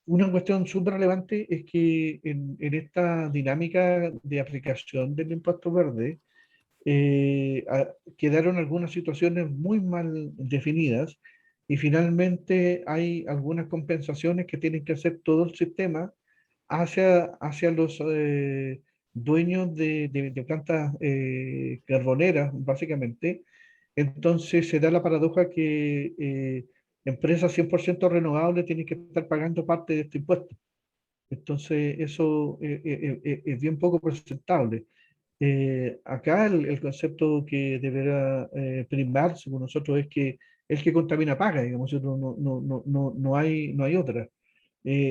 Una cuestión súper relevante es que en esta dinámica de aplicación del impuesto verde, quedaron algunas situaciones muy mal definidas y finalmente hay algunas compensaciones que tienen que hacer todo el sistema hacia los dueños de plantas carboneras, básicamente. Entonces se da la paradoja que empresas 100% renovables tienen que estar pagando parte de este impuesto. Entonces eso es bien poco presentable. Acá el concepto que deberá primar, según nosotros, es que el que contamina paga, digamos, no hay otra.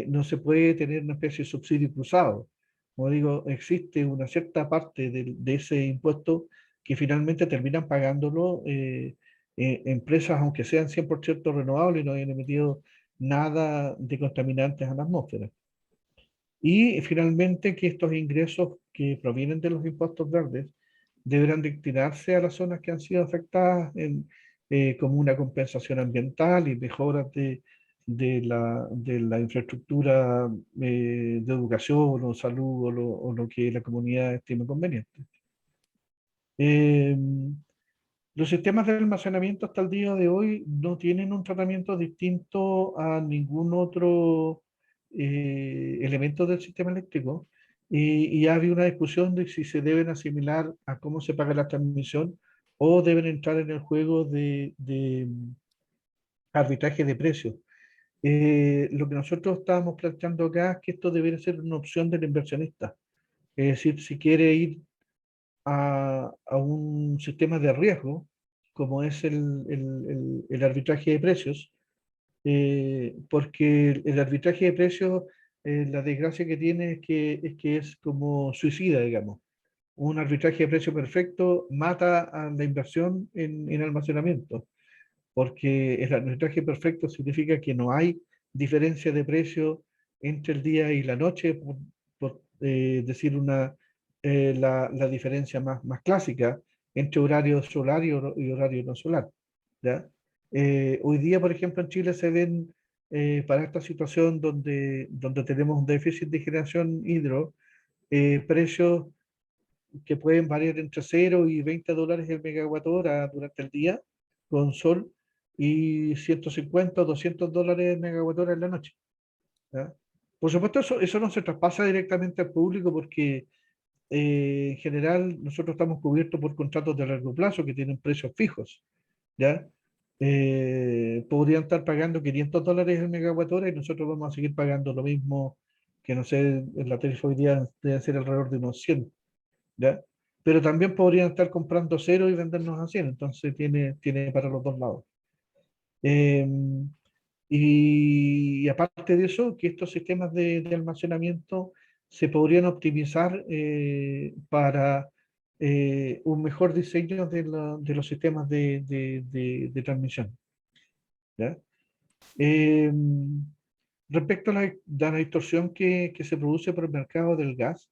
No se puede tener una especie de subsidio cruzado. Como digo, existe una cierta parte de ese impuesto que finalmente terminan pagándolo empresas, aunque sean 100% renovables y no hayan emitido nada de contaminantes a la atmósfera. Y finalmente que estos ingresos que provienen de los impuestos verdes deberán destinarse a las zonas que han sido afectadas como una compensación ambiental y mejoras de la infraestructura de educación o salud o lo que la comunidad estime conveniente. Eh, los sistemas de almacenamiento hasta el día de hoy no tienen un tratamiento distinto a ningún otro elemento del sistema eléctrico y ha habido una discusión de si se deben asimilar a cómo se paga la transmisión o deben entrar en el juego de arbitraje de precios. Lo que nosotros estábamos planteando acá es que esto debería ser una opción del inversionista. Es decir, si quiere ir a un sistema de riesgo, como es el arbitraje de precios, porque el arbitraje de precios, la desgracia que tiene es que es como suicida, digamos. un arbitraje de precio perfecto mata a la inversión en almacenamiento, porque el arbitraje perfecto significa que no hay diferencia de precio entre el día y la noche, por decir la diferencia más clásica entre horario solar y horario no solar. ¿Ya? Hoy día, por ejemplo, en Chile se ven, para esta situación donde tenemos un déficit de generación hidro, precios que pueden variar entre 0 y $20 el megawatt hora durante el día con sol, y 150 o $200 el megawatt hora en la noche. ¿Ya? Por supuesto, eso no se traspasa directamente al público porque en general nosotros estamos cubiertos por contratos de largo plazo que tienen precios fijos. ¿Ya? Podrían estar pagando $500 el megawatt hora y nosotros vamos a seguir pagando lo mismo, que no sé, en la tarifa hoy día debe ser alrededor de unos 100. ¿Ya? Pero también podrían estar comprando 0 y vendernos a 100, entonces tiene para los dos lados. Eh, y aparte de eso, que estos sistemas de almacenamiento se podrían optimizar para un mejor diseño de los sistemas de transmisión. ¿Ya? Eh, Respecto a la distorsión que se produce por el mercado del gas,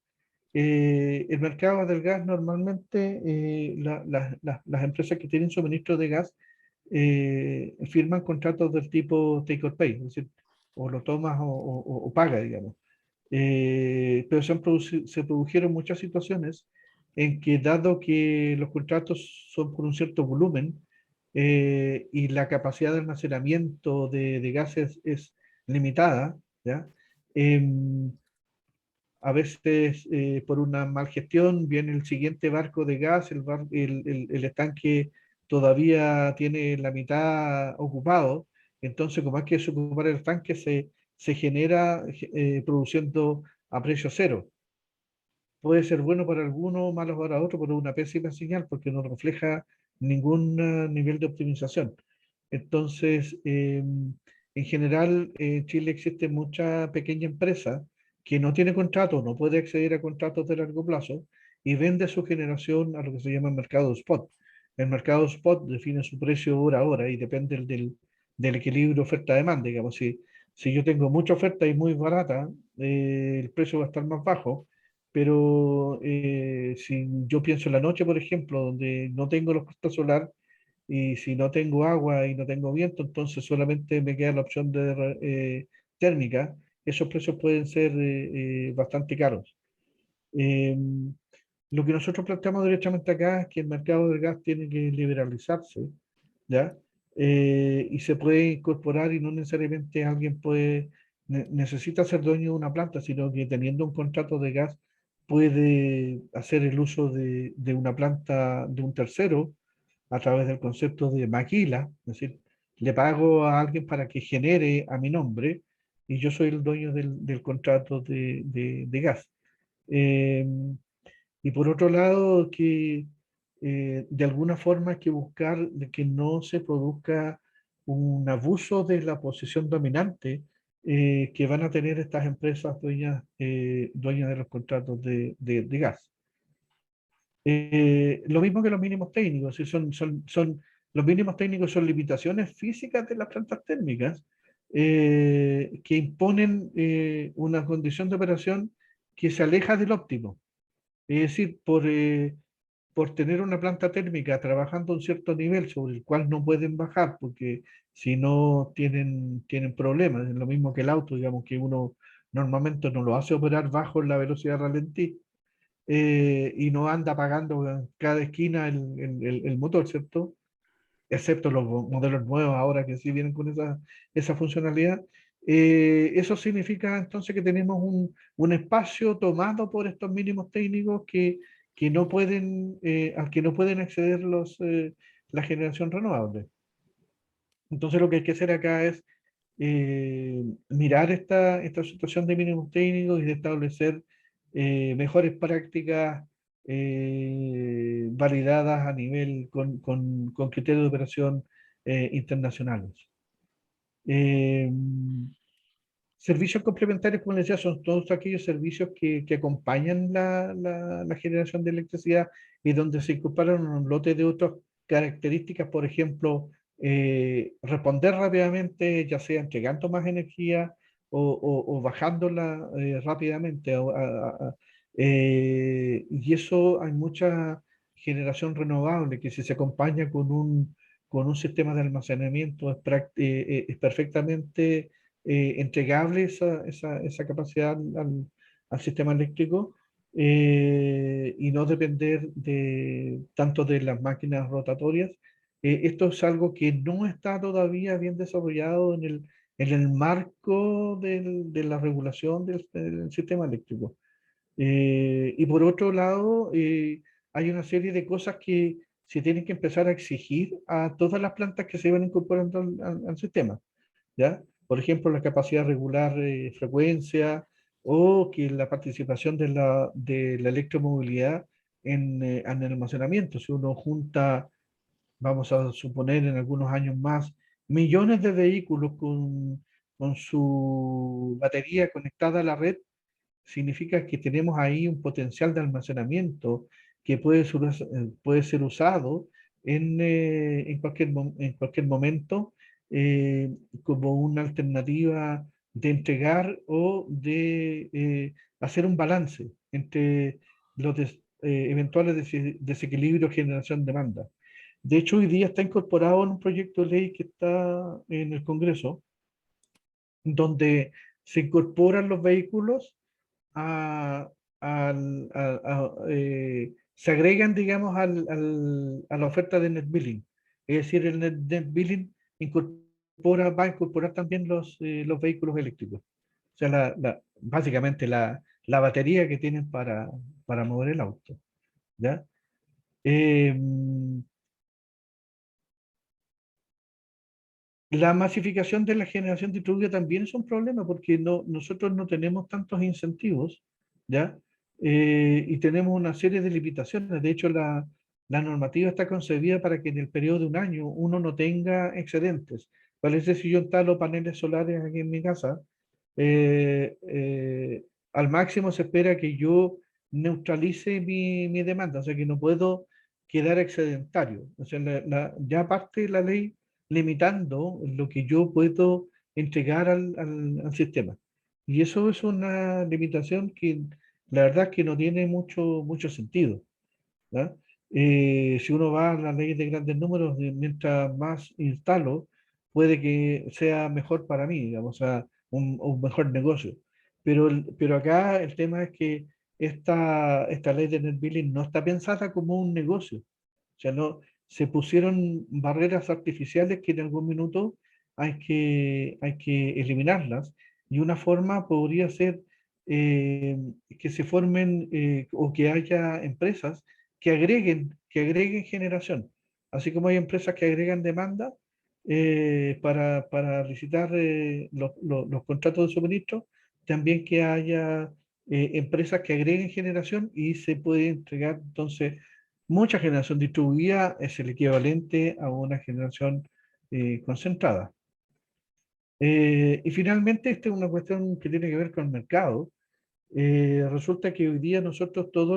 el mercado del gas normalmente, las empresas que tienen suministro de gas firman contratos del tipo take or pay, es decir, o lo tomas o paga, digamos. Pero se produjeron muchas situaciones en que, dado que los contratos son por un cierto volumen y la capacidad de almacenamiento de gases es limitada, ¿ya? Em, a veces por una mal gestión viene el siguiente barco de gas, el estanque todavía tiene la mitad ocupado, entonces como hay que desocupar el estanque se genera produciendo a precio cero. Puede ser bueno para algunos, malo para otros, pero una pésima señal porque no refleja ningún nivel de optimización. Entonces, en general, en Chile existe mucha pequeña empresa que no tiene contrato, no puede acceder a contratos de largo plazo y vende su generación a lo que se llama mercado spot. El mercado spot define su precio hora a hora y depende del equilibrio oferta-demanda. Digamos, si yo tengo mucha oferta y muy barata, el precio va a estar más bajo, pero si yo pienso en la noche, por ejemplo, donde no tengo los costos solar, y si no tengo agua y no tengo viento, entonces solamente me queda la opción de térmica, esos precios pueden ser bastante caros. Eh, lo que nosotros planteamos directamente acá es que el mercado del gas tiene que liberalizarse, ¿ya? Y se puede incorporar y no necesariamente alguien necesita ser dueño de una planta, sino que teniendo un contrato de gas puede hacer el uso de una planta de un tercero a través del concepto de maquila, es decir, le pago a alguien para que genere a mi nombre y yo soy el dueño del contrato de gas. Eh, y por otro lado, que de alguna forma hay que buscar de que no se produzca un abuso de la posición dominante que van a tener estas empresas dueñas de los contratos de gas. Lo mismo que los mínimos técnicos, si los mínimos técnicos son limitaciones físicas de las plantas térmicas que imponen una condición de operación que se aleja del óptimo. Es decir, por tener una planta térmica trabajando a un cierto nivel sobre el cual no pueden bajar, porque si no tienen problemas, es lo mismo que el auto, digamos que uno normalmente no lo hace operar bajo la velocidad ralentí y no anda apagando en cada esquina el motor, ¿cierto? Excepto los modelos nuevos ahora que sí vienen con esa funcionalidad. Eso significa entonces que tenemos un espacio tomado por estos mínimos técnicos que no pueden, al que no pueden acceder la generación renovable. Entonces lo que hay que hacer acá es mirar esta situación de mínimos técnicos y de establecer mejores prácticas validadas a nivel con criterios de operación internacionales. Eh, Servicios complementarios, como les decía, son todos aquellos servicios que acompañan la generación de electricidad y donde se incorporan un lote de otras características, por ejemplo, responder rápidamente, ya sea entregando más energía o bajándola rápidamente. Y eso hay mucha generación renovable que si se acompaña con un sistema de almacenamiento es perfectamente entregable esa capacidad al sistema eléctrico y no depender tanto de las máquinas rotatorias. Esto es algo que no está todavía bien desarrollado en el marco de la regulación del sistema eléctrico. Y por otro lado, hay una serie de cosas que se tienen que empezar a exigir a todas las plantas que se van incorporando al sistema. ¿Ya? Por ejemplo, la capacidad de regular frecuencia o que la participación de la electromovilidad en el almacenamiento. Si uno junta, vamos a suponer en algunos años más, millones de vehículos con su batería conectada a la red, significa que tenemos ahí un potencial de almacenamiento que puede ser usado en cualquier momento como una alternativa de entregar o de hacer un balance entre los eventuales desequilibrios generación-demanda. De hecho, hoy día está incorporado en un proyecto de ley que está en el Congreso, donde se incorporan los vehículos se agregan, digamos, a la oferta de net billing. Es decir, el net billing va a incorporar también los vehículos eléctricos. O sea, básicamente la batería que tienen para mover el auto. ¿Ya? La masificación de la generación distribuida también es un problema porque nosotros no tenemos tantos incentivos, ¿ya? Y tenemos una serie de limitaciones. De hecho, la normativa está concebida para que en el periodo de un año uno no tenga excedentes. Parece si yo instalo paneles solares aquí en mi casa, eh, eh, al máximo se espera que yo neutralice mi demanda, o sea que no puedo quedar excedentario. O sea, ya parte la ley limitando lo que yo puedo entregar al sistema. Y eso es una limitación que la verdad es que no tiene mucho sentido. ¿Ya? Si uno va a la ley de grandes números, mientras más instalo, puede que sea mejor para mí, digamos, o sea, un mejor negocio. Pero acá el tema es que esta ley de net billing no está pensada como un negocio. O sea, no, se pusieron barreras artificiales que en algún minuto hay que eliminarlas. Y una forma podría ser que se formen o que haya empresas que agreguen generación. Así como hay empresas que agregan demanda para licitar los contratos de suministro, también que haya empresas que agreguen generación y se puede entregar entonces mucha generación distribuida es el equivalente a una generación concentrada. Y finalmente, esta es una cuestión que tiene que ver con el mercado. Resulta que hoy día nosotros todo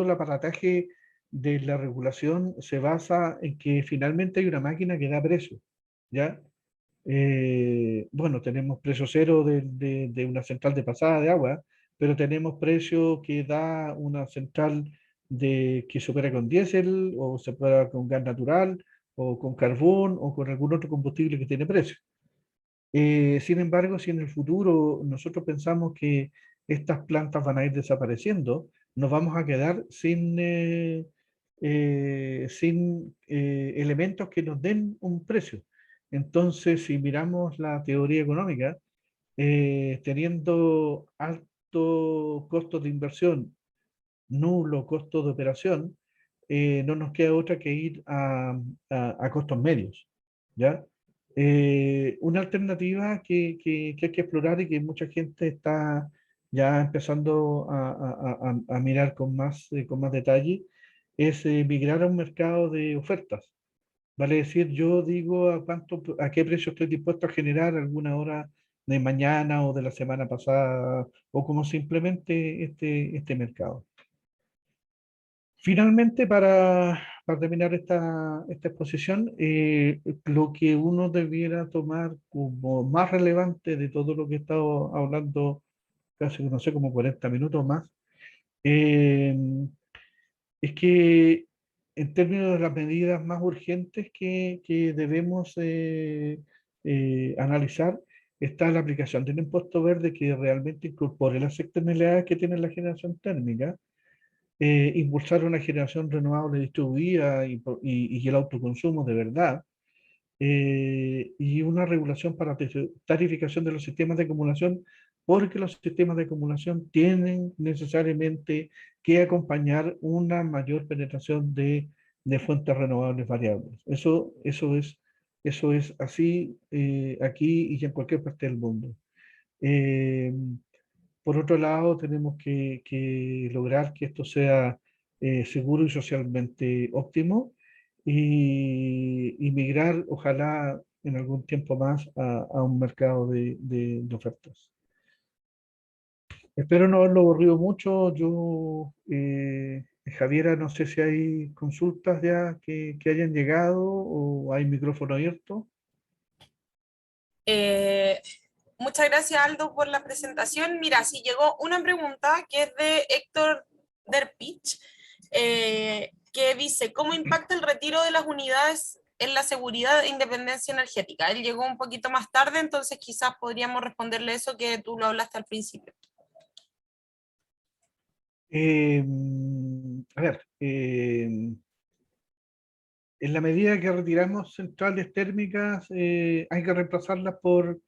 el aparataje de la regulación se basa en que finalmente hay una máquina que da precio, ¿ya? Bueno, tenemos precio cero de una central de pasada de agua, pero tenemos precio que da una central que se opera con diésel o se opera con gas natural o con carbón o con algún otro combustible que tiene precio. Sin embargo, si en el futuro nosotros pensamos que estas plantas van a ir desapareciendo, nos vamos a quedar sin elementos que nos den un precio. Entonces, si miramos la teoría económica, teniendo alto costo de inversión, nulo costo de operación, no nos queda otra que ir a costos medios, ¿ya? Una alternativa que hay que explorar y que mucha gente está ya empezando a mirar con más detalle es migrar a un mercado de ofertas. Vale decir, yo digo a qué precio estoy dispuesto a generar alguna hora de mañana o de la semana pasada, o como simplemente este mercado. Finalmente, para terminar esta exposición, lo que uno debiera tomar como más relevante de todo lo que he estado hablando, casi, no sé, como 40 minutos más, eh, es que en términos de las medidas más urgentes que debemos analizar, está la aplicación de un impuesto verde que realmente incorpore las externalidades que tiene la generación térmica, impulsar una generación renovable distribuida y el autoconsumo de verdad, y una regulación para tarificación de los sistemas de acumulación, porque los sistemas de acumulación tienen necesariamente que acompañar una mayor penetración de fuentes renovables variables. Eso es así aquí y en cualquier parte del mundo. Eh, por otro lado, tenemos que lograr que esto sea seguro y socialmente óptimo y migrar, ojalá en algún tiempo más, a un mercado de ofertas. Espero no haberlo aburrido mucho. Javiera, no sé si hay consultas ya que hayan llegado o hay micrófono abierto. Muchas gracias, Aldo, por la presentación. Mira, si llegó una pregunta que es de Héctor Derpich, que dice, ¿cómo impacta el retiro de las unidades en la seguridad e independencia energética? Él llegó un poquito más tarde, entonces quizás podríamos responderle eso que tú lo hablaste al principio. A ver, en la medida que retiramos centrales térmicas, hay que reemplazarlas por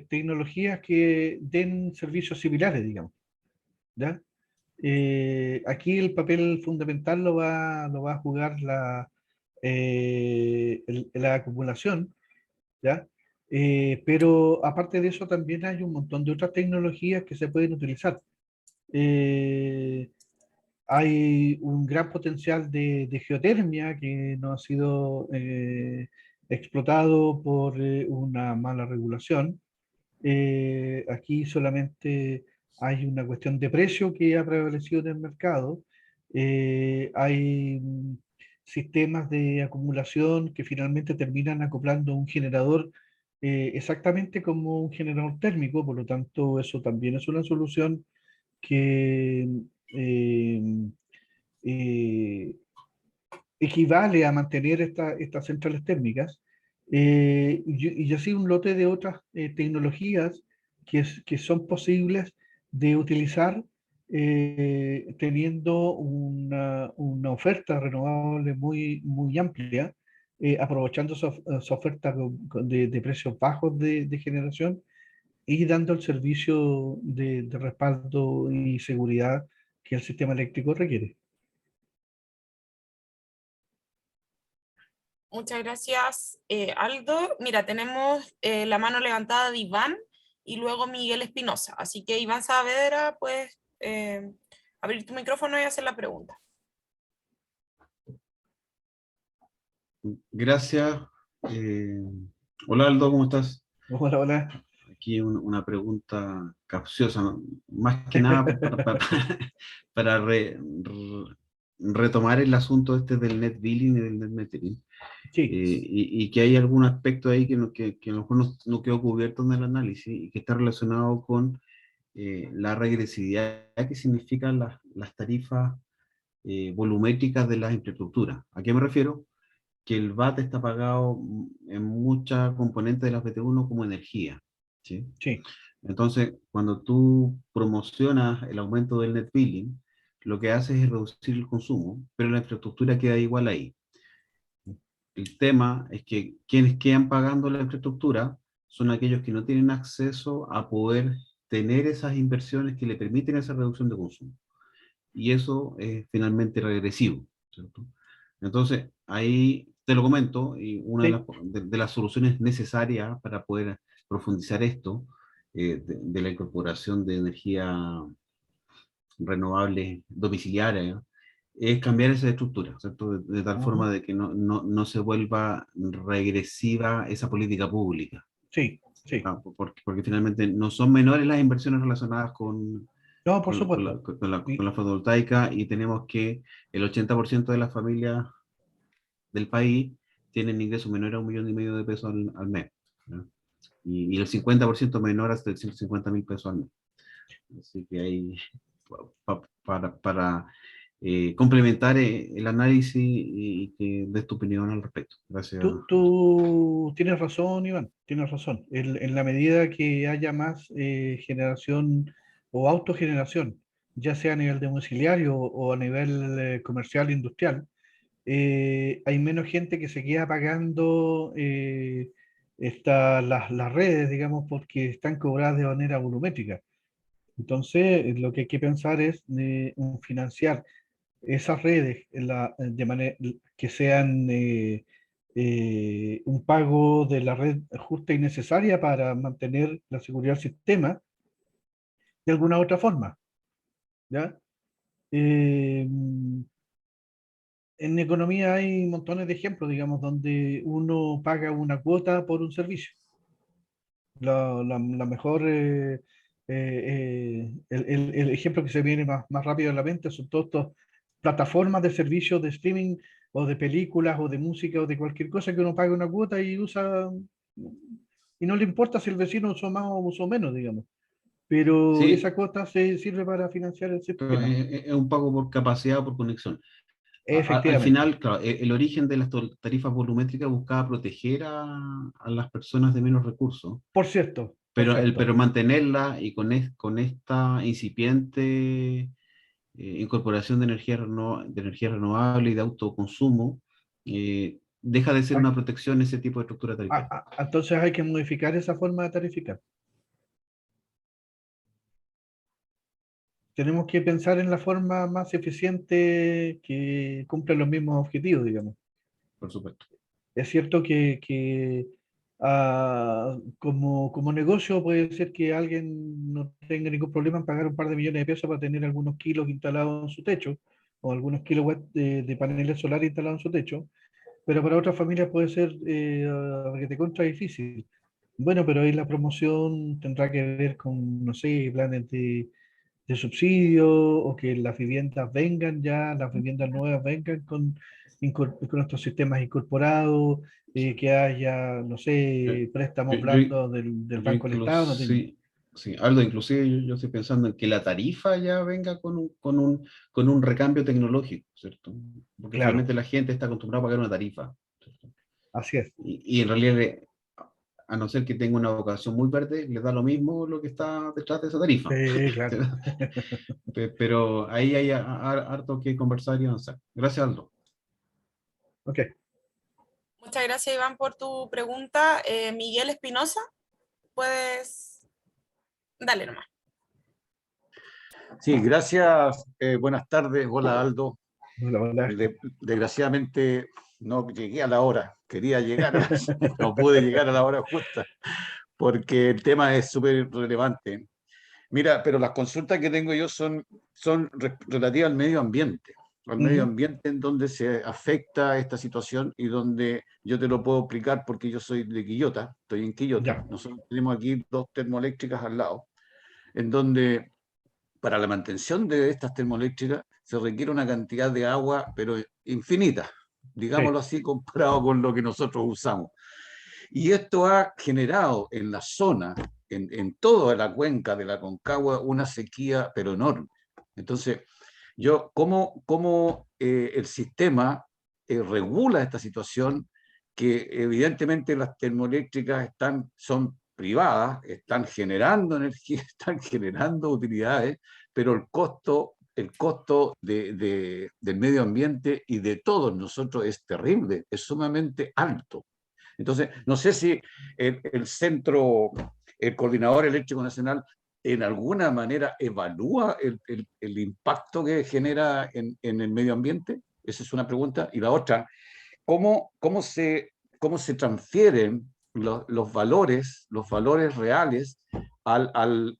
tecnologías que den servicios similares, digamos, ¿ya? Aquí el papel fundamental lo va a jugar la acumulación, ¿ya? Pero aparte de eso también hay un montón de otras tecnologías que se pueden utilizar. Hay un gran potencial de geotermia que no ha sido explotado por una mala regulación. Aquí solamente hay una cuestión de precio que ha prevalecido en el mercado. Hay sistemas de acumulación que finalmente terminan acoplando un generador exactamente como un generador térmico, por lo tanto eso también es una solución que eh, eh, equivale a mantener estas centrales térmicas, y así un lote de otras tecnologías que son posibles de utilizar teniendo una oferta renovable muy amplia, aprovechando esa oferta de precios bajos de generación y dando el servicio de respaldo y seguridad que el sistema eléctrico requiere. Muchas gracias, Aldo. Mira, tenemos la mano levantada de Iván y luego Miguel Espinosa. Así que Iván Saavedra, puedes abrir tu micrófono y hacer la pregunta. Gracias. Hola Aldo, ¿cómo estás? Hola, hola. Aquí una pregunta capciosa, ¿no? Más que nada para retomar el asunto este del net billing y del net metering. Sí. Y que hay algún aspecto ahí que a lo mejor no quedó cubierto en el análisis y que está relacionado con la regresividad que significan las tarifas volumétricas de las infraestructuras. ¿A qué me refiero? Que el VAT está pagado en muchas componentes de las BT1 como energía, ¿sí? Sí. Entonces, cuando tú promocionas el aumento del net billing, lo que haces es reducir el consumo, pero la infraestructura queda igual ahí. El tema es que quienes quedan pagando la infraestructura son aquellos que no tienen acceso a poder tener esas inversiones que le permiten esa reducción de consumo. Y eso es finalmente regresivo, ¿cierto? Entonces, ahí te lo comento, y una de las soluciones necesarias para poder profundizar esto, de la incorporación de energía renovable domiciliaria, es cambiar esa estructura, ¿cierto? De tal forma de que no se vuelva regresiva esa política pública. Sí, Sí. Porque finalmente no son menores las inversiones relacionadas con, No, por con, supuesto. Y- con la fotovoltaica, y tenemos que el 80% de las familias del país tienen ingresos menores a 1,5 millones de pesos al mes, ¿no? Y el 50% menor a 750.000 pesos al mes. Así que hay para complementar el análisis y que des tu opinión al respecto. Gracias. Tú tienes razón, Iván, tienes razón. En la medida que haya más generación o autogeneración, ya sea a nivel domiciliario o a nivel comercial, industrial, hay menos gente que se queda pagando las redes, digamos, porque están cobradas de manera volumétrica. Entonces, lo que hay que pensar es financiar esas redes de manera que sean un pago de la red justa y necesaria para mantener la seguridad del sistema de alguna otra forma, ¿ya? Eh, en economía hay montones de ejemplos, digamos, donde uno paga una cuota por un servicio. La mejor, el ejemplo que se viene más rápido a la mente son todas estas plataformas de servicios de streaming o de películas o de música o de cualquier cosa que uno paga una cuota y usa y no le importa si el vecino usó más o usó menos, digamos. Pero Sí, esa cuota se sirve para financiar el pero sistema. es un pago por capacidad o por conexión. Al Efectivamente. final, claro, el origen de las tarifas volumétricas buscaba proteger a las personas de menos recursos, Por pero cierto. mantenerla, y con esta incipiente incorporación de energía renovable y de autoconsumo, deja de ser Ah, una protección ese tipo de estructura tarifaria. Entonces hay que modificar esa forma de tarificar. Tenemos que pensar en la forma más eficiente que cumpla los mismos objetivos, digamos. Por supuesto. Es cierto que como negocio puede ser que alguien no tenga ningún problema en pagar un par de millones de pesos para tener algunos kilos instalados en su techo o algunos kilowatts de paneles solares instalados en su techo, pero para otras familias puede ser requete contra difícil. Bueno, pero ahí la promoción tendrá que ver con, no sé, planes de subsidio o que las viviendas vengan ya, las viviendas nuevas vengan con estos sistemas incorporados, que haya, no Yo, sé, préstamos yo, blandos del Banco del Estado, no tengo. sí, sí, Aldo, inclusive yo estoy pensando en que la tarifa ya venga con un recambio tecnológico, ¿cierto? Porque Claro, finalmente la gente está acostumbrada a pagar una tarifa, ¿cierto? así es. Y en realidad, a no ser que tenga una vocación muy verde, les da lo mismo lo que está detrás de esa tarifa. Sí, claro. Pero ahí hay harto que conversar y avanzar. Gracias, Aldo. Ok. Muchas gracias, Iván, por tu pregunta. Miguel Espinosa, puedes... Dale nomás. Sí, gracias. Buenas tardes. Hola, Aldo. Hola, hola. Desgraciadamente no llegué a la hora. Quería llegar, no pude llegar a la hora justa porque el tema es súper relevante. Mira, pero las consultas que tengo yo son relativas al medio Ujú. ambiente en donde se afecta esta situación y donde yo te lo puedo explicar porque yo soy de Quillota, estoy en Quillota. Ya. Nosotros tenemos aquí dos termoeléctricas al lado, en donde para la mantención de estas termoeléctricas se requiere una cantidad de agua, pero infinita, Sí. digámoslo así, comparado con lo que nosotros usamos. Y esto ha generado en la zona, en toda la cuenca de la Concagua, una sequía, pero enorme. Entonces, ¿cómo el sistema regula esta situación? Que evidentemente las termoeléctricas son privadas, están generando energía, están generando utilidades, pero el costo del medio ambiente y de todos nosotros es terrible, es sumamente alto. Entonces, no sé si el Coordinador Eléctrico Nacional, en alguna manera evalúa el impacto que genera en el medio ambiente. Esa es una pregunta. Y la otra, ¿cómo se transfieren los valores reales al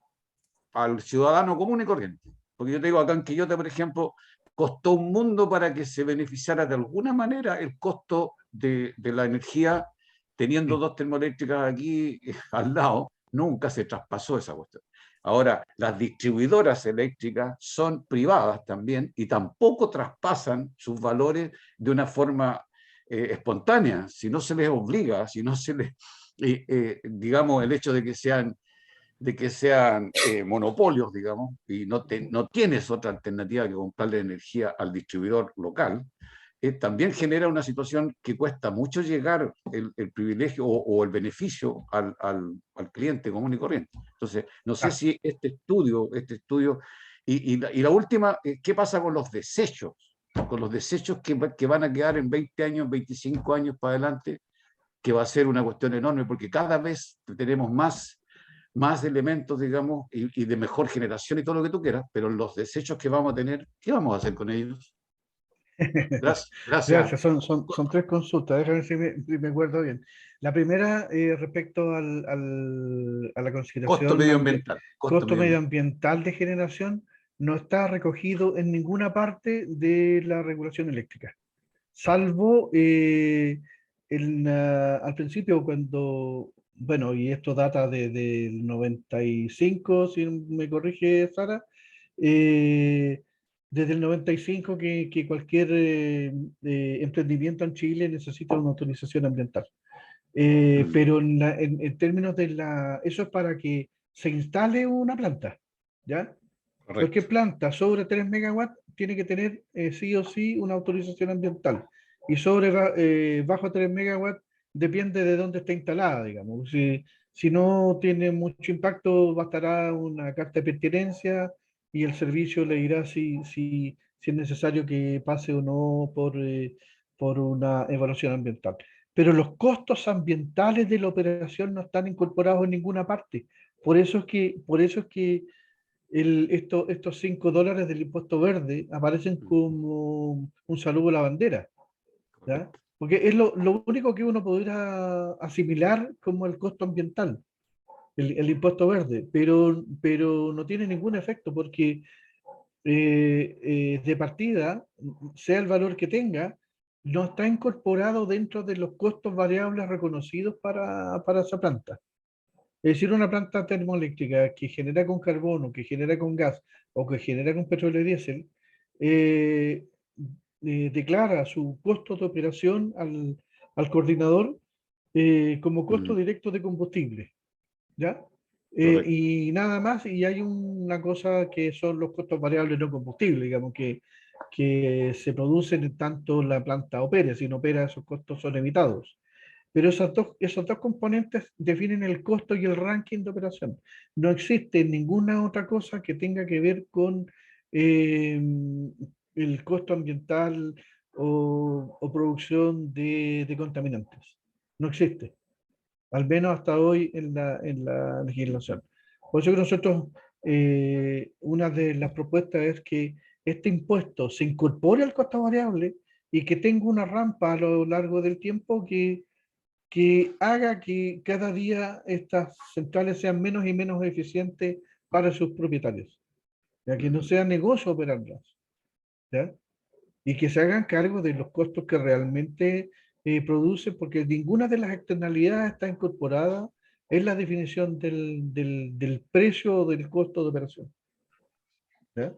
ciudadano común y corriente? Porque yo te digo, acá en Quillota, por ejemplo, costó un mundo para que se beneficiara de alguna manera el costo de la energía teniendo Sí. 2 termoeléctricas aquí al lado, nunca se traspasó esa cuestión. Ahora, las distribuidoras eléctricas son privadas también y tampoco traspasan sus valores de una forma espontánea, si no se les obliga, si no se les, digamos, el hecho de que sean monopolios, digamos, y no tienes otra alternativa que comprarle energía al distribuidor local, también genera una situación que cuesta mucho llegar el privilegio o el beneficio al cliente común y corriente. Entonces, no sé si este estudio y la última, ¿qué pasa con los desechos? Con los desechos que van a quedar en 20 años, 25 años para adelante, que va a ser una cuestión enorme, porque cada vez tenemos más elementos, digamos, y de mejor generación y todo lo que tú quieras, pero los desechos que vamos a tener, ¿qué vamos a hacer con ellos? Gracias. Gracias, son tres consultas, déjame ver si me acuerdo bien. La primera, respecto a la Costo consideración medioambiental. costo medioambiental de generación, no está recogido en ninguna parte de la regulación eléctrica, salvo al principio cuando, bueno, y esto data del 95, si me corrige Sara, desde el 95 que cualquier emprendimiento en Chile necesita una autorización ambiental. Pero en términos de eso es para que se instale una planta, ¿ya? Cualquier planta sobre 3 megawatts tiene que tener sí o sí una autorización ambiental. Y bajo 3 megawatts depende de dónde está instalada, digamos. Si no tiene mucho impacto, bastará una carta de pertinencia y el servicio le dirá si es necesario que pase o no por una evaluación ambiental. Pero los costos ambientales de la operación no están incorporados en ninguna parte. Por eso es que estos $5 del impuesto verde aparecen como un saludo a la bandera, ¿ya? Porque es lo único que uno podrá asimilar como el costo ambiental, el impuesto verde, pero no tiene ningún efecto porque de partida, sea el valor que tenga, no está incorporado dentro de los costos variables reconocidos para esa planta. Es decir, una planta termoeléctrica que genera con carbono, que genera con gas o que genera con petróleo y diésel, eh, declara su costo de operación al coordinador como costo directo de combustible, ¿ya? Y nada más, y hay una cosa que son los costos variables no combustibles, digamos, que se producen en tanto la planta opere, si no opera esos costos son evitados. Pero esos dos componentes definen el costo y el ranking de operación. No existe ninguna otra cosa que tenga que ver con el costo ambiental o producción de contaminantes. No existe, al menos hasta hoy en la legislación. Por eso que nosotros, una de las propuestas es que este impuesto se incorpore al costo variable y que tenga una rampa a lo largo del tiempo que haga que cada día estas centrales sean menos y menos eficientes para sus propietarios, ya que no sea negocio operarlas, ¿ya? Y que se hagan cargo de los costos que realmente producen, porque ninguna de las externalidades está incorporada en la definición del precio o del costo de operación, ¿ya?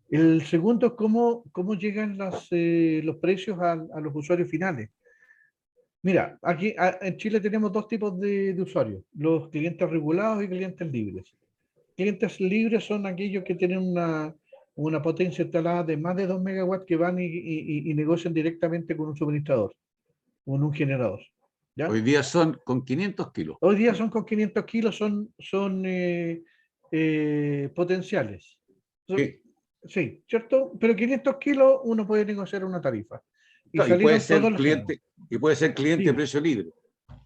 El segundo es cómo llegan los precios a los usuarios finales. Mira, aquí en Chile tenemos dos tipos de usuarios, los clientes regulados y clientes libres. Clientes libres son aquellos que tienen una potencia instalada de más de 2 megawatts que van y negocian directamente con un suministrador, con un generador, ¿ya? Hoy día son con 500 kilos. Hoy día son con 500 kilos, son potenciales. Sí, ¿cierto? Pero 500 kilos uno puede negociar una tarifa. Y Claro, y puede salieron ser todos los años. cliente a Sí. precio libre.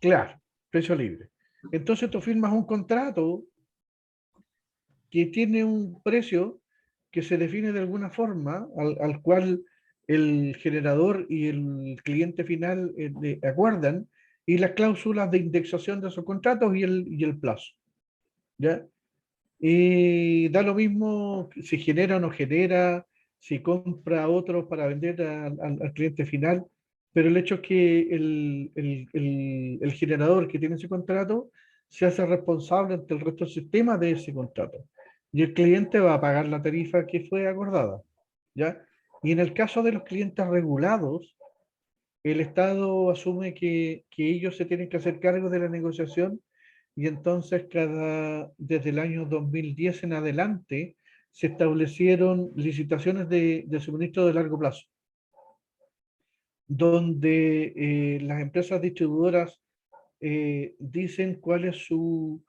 Claro, precio libre. Entonces tú firmas un contrato que tiene un precio que se define de alguna forma, al cual el generador y el cliente final acuerdan, y las cláusulas de indexación de esos contratos y el plazo, ¿ya? Y da lo mismo si genera o no genera, si compra a otros para vender al cliente final, pero el hecho es que el generador que tiene ese contrato se hace responsable ante el resto del sistema de ese contrato. Y el cliente va a pagar la tarifa que fue acordada, ¿ya? Y en el caso de los clientes regulados, el Estado asume que ellos se tienen que hacer cargo de la negociación y entonces desde el año 2010 en adelante se establecieron licitaciones de suministro de largo plazo, donde las empresas distribuidoras dicen cuál es su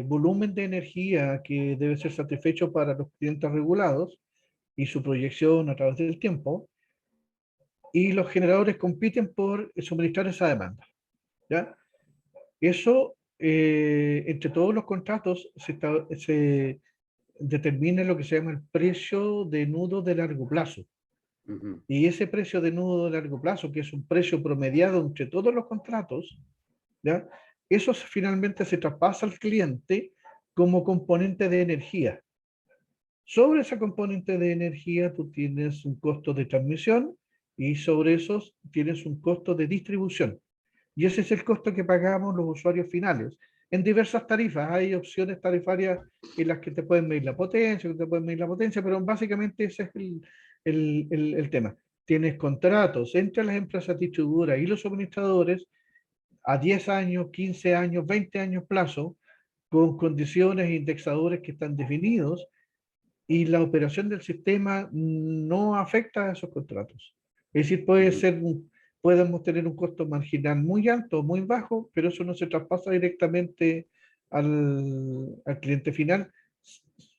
volumen de energía que debe ser satisfecho para los clientes regulados y su proyección a través del tiempo, y los generadores compiten por suministrar esa demanda, ¿ya? Eso, entre todos los contratos, se determina lo que se llama el precio de nudo de largo plazo. Ujú. Y ese precio de nudo de largo plazo, que es un precio promediado entre todos los contratos, ¿ya? Eso finalmente se traspasa al cliente como componente de energía. Sobre esa componente de energía tú tienes un costo de transmisión y sobre esos tienes un costo de distribución. Y ese es el costo que pagamos los usuarios finales. En diversas tarifas hay opciones tarifarias en las que te pueden medir la potencia, pero básicamente ese es el tema. Tienes contratos entre las empresas distribuidoras y los suministradores a 10 años, 15 años, 20 años plazo, con condiciones e indexadores que están definidos, y la operación del sistema no afecta a esos contratos. Es decir, podemos tener un costo marginal muy alto o muy bajo, pero eso no se traspasa directamente al cliente final,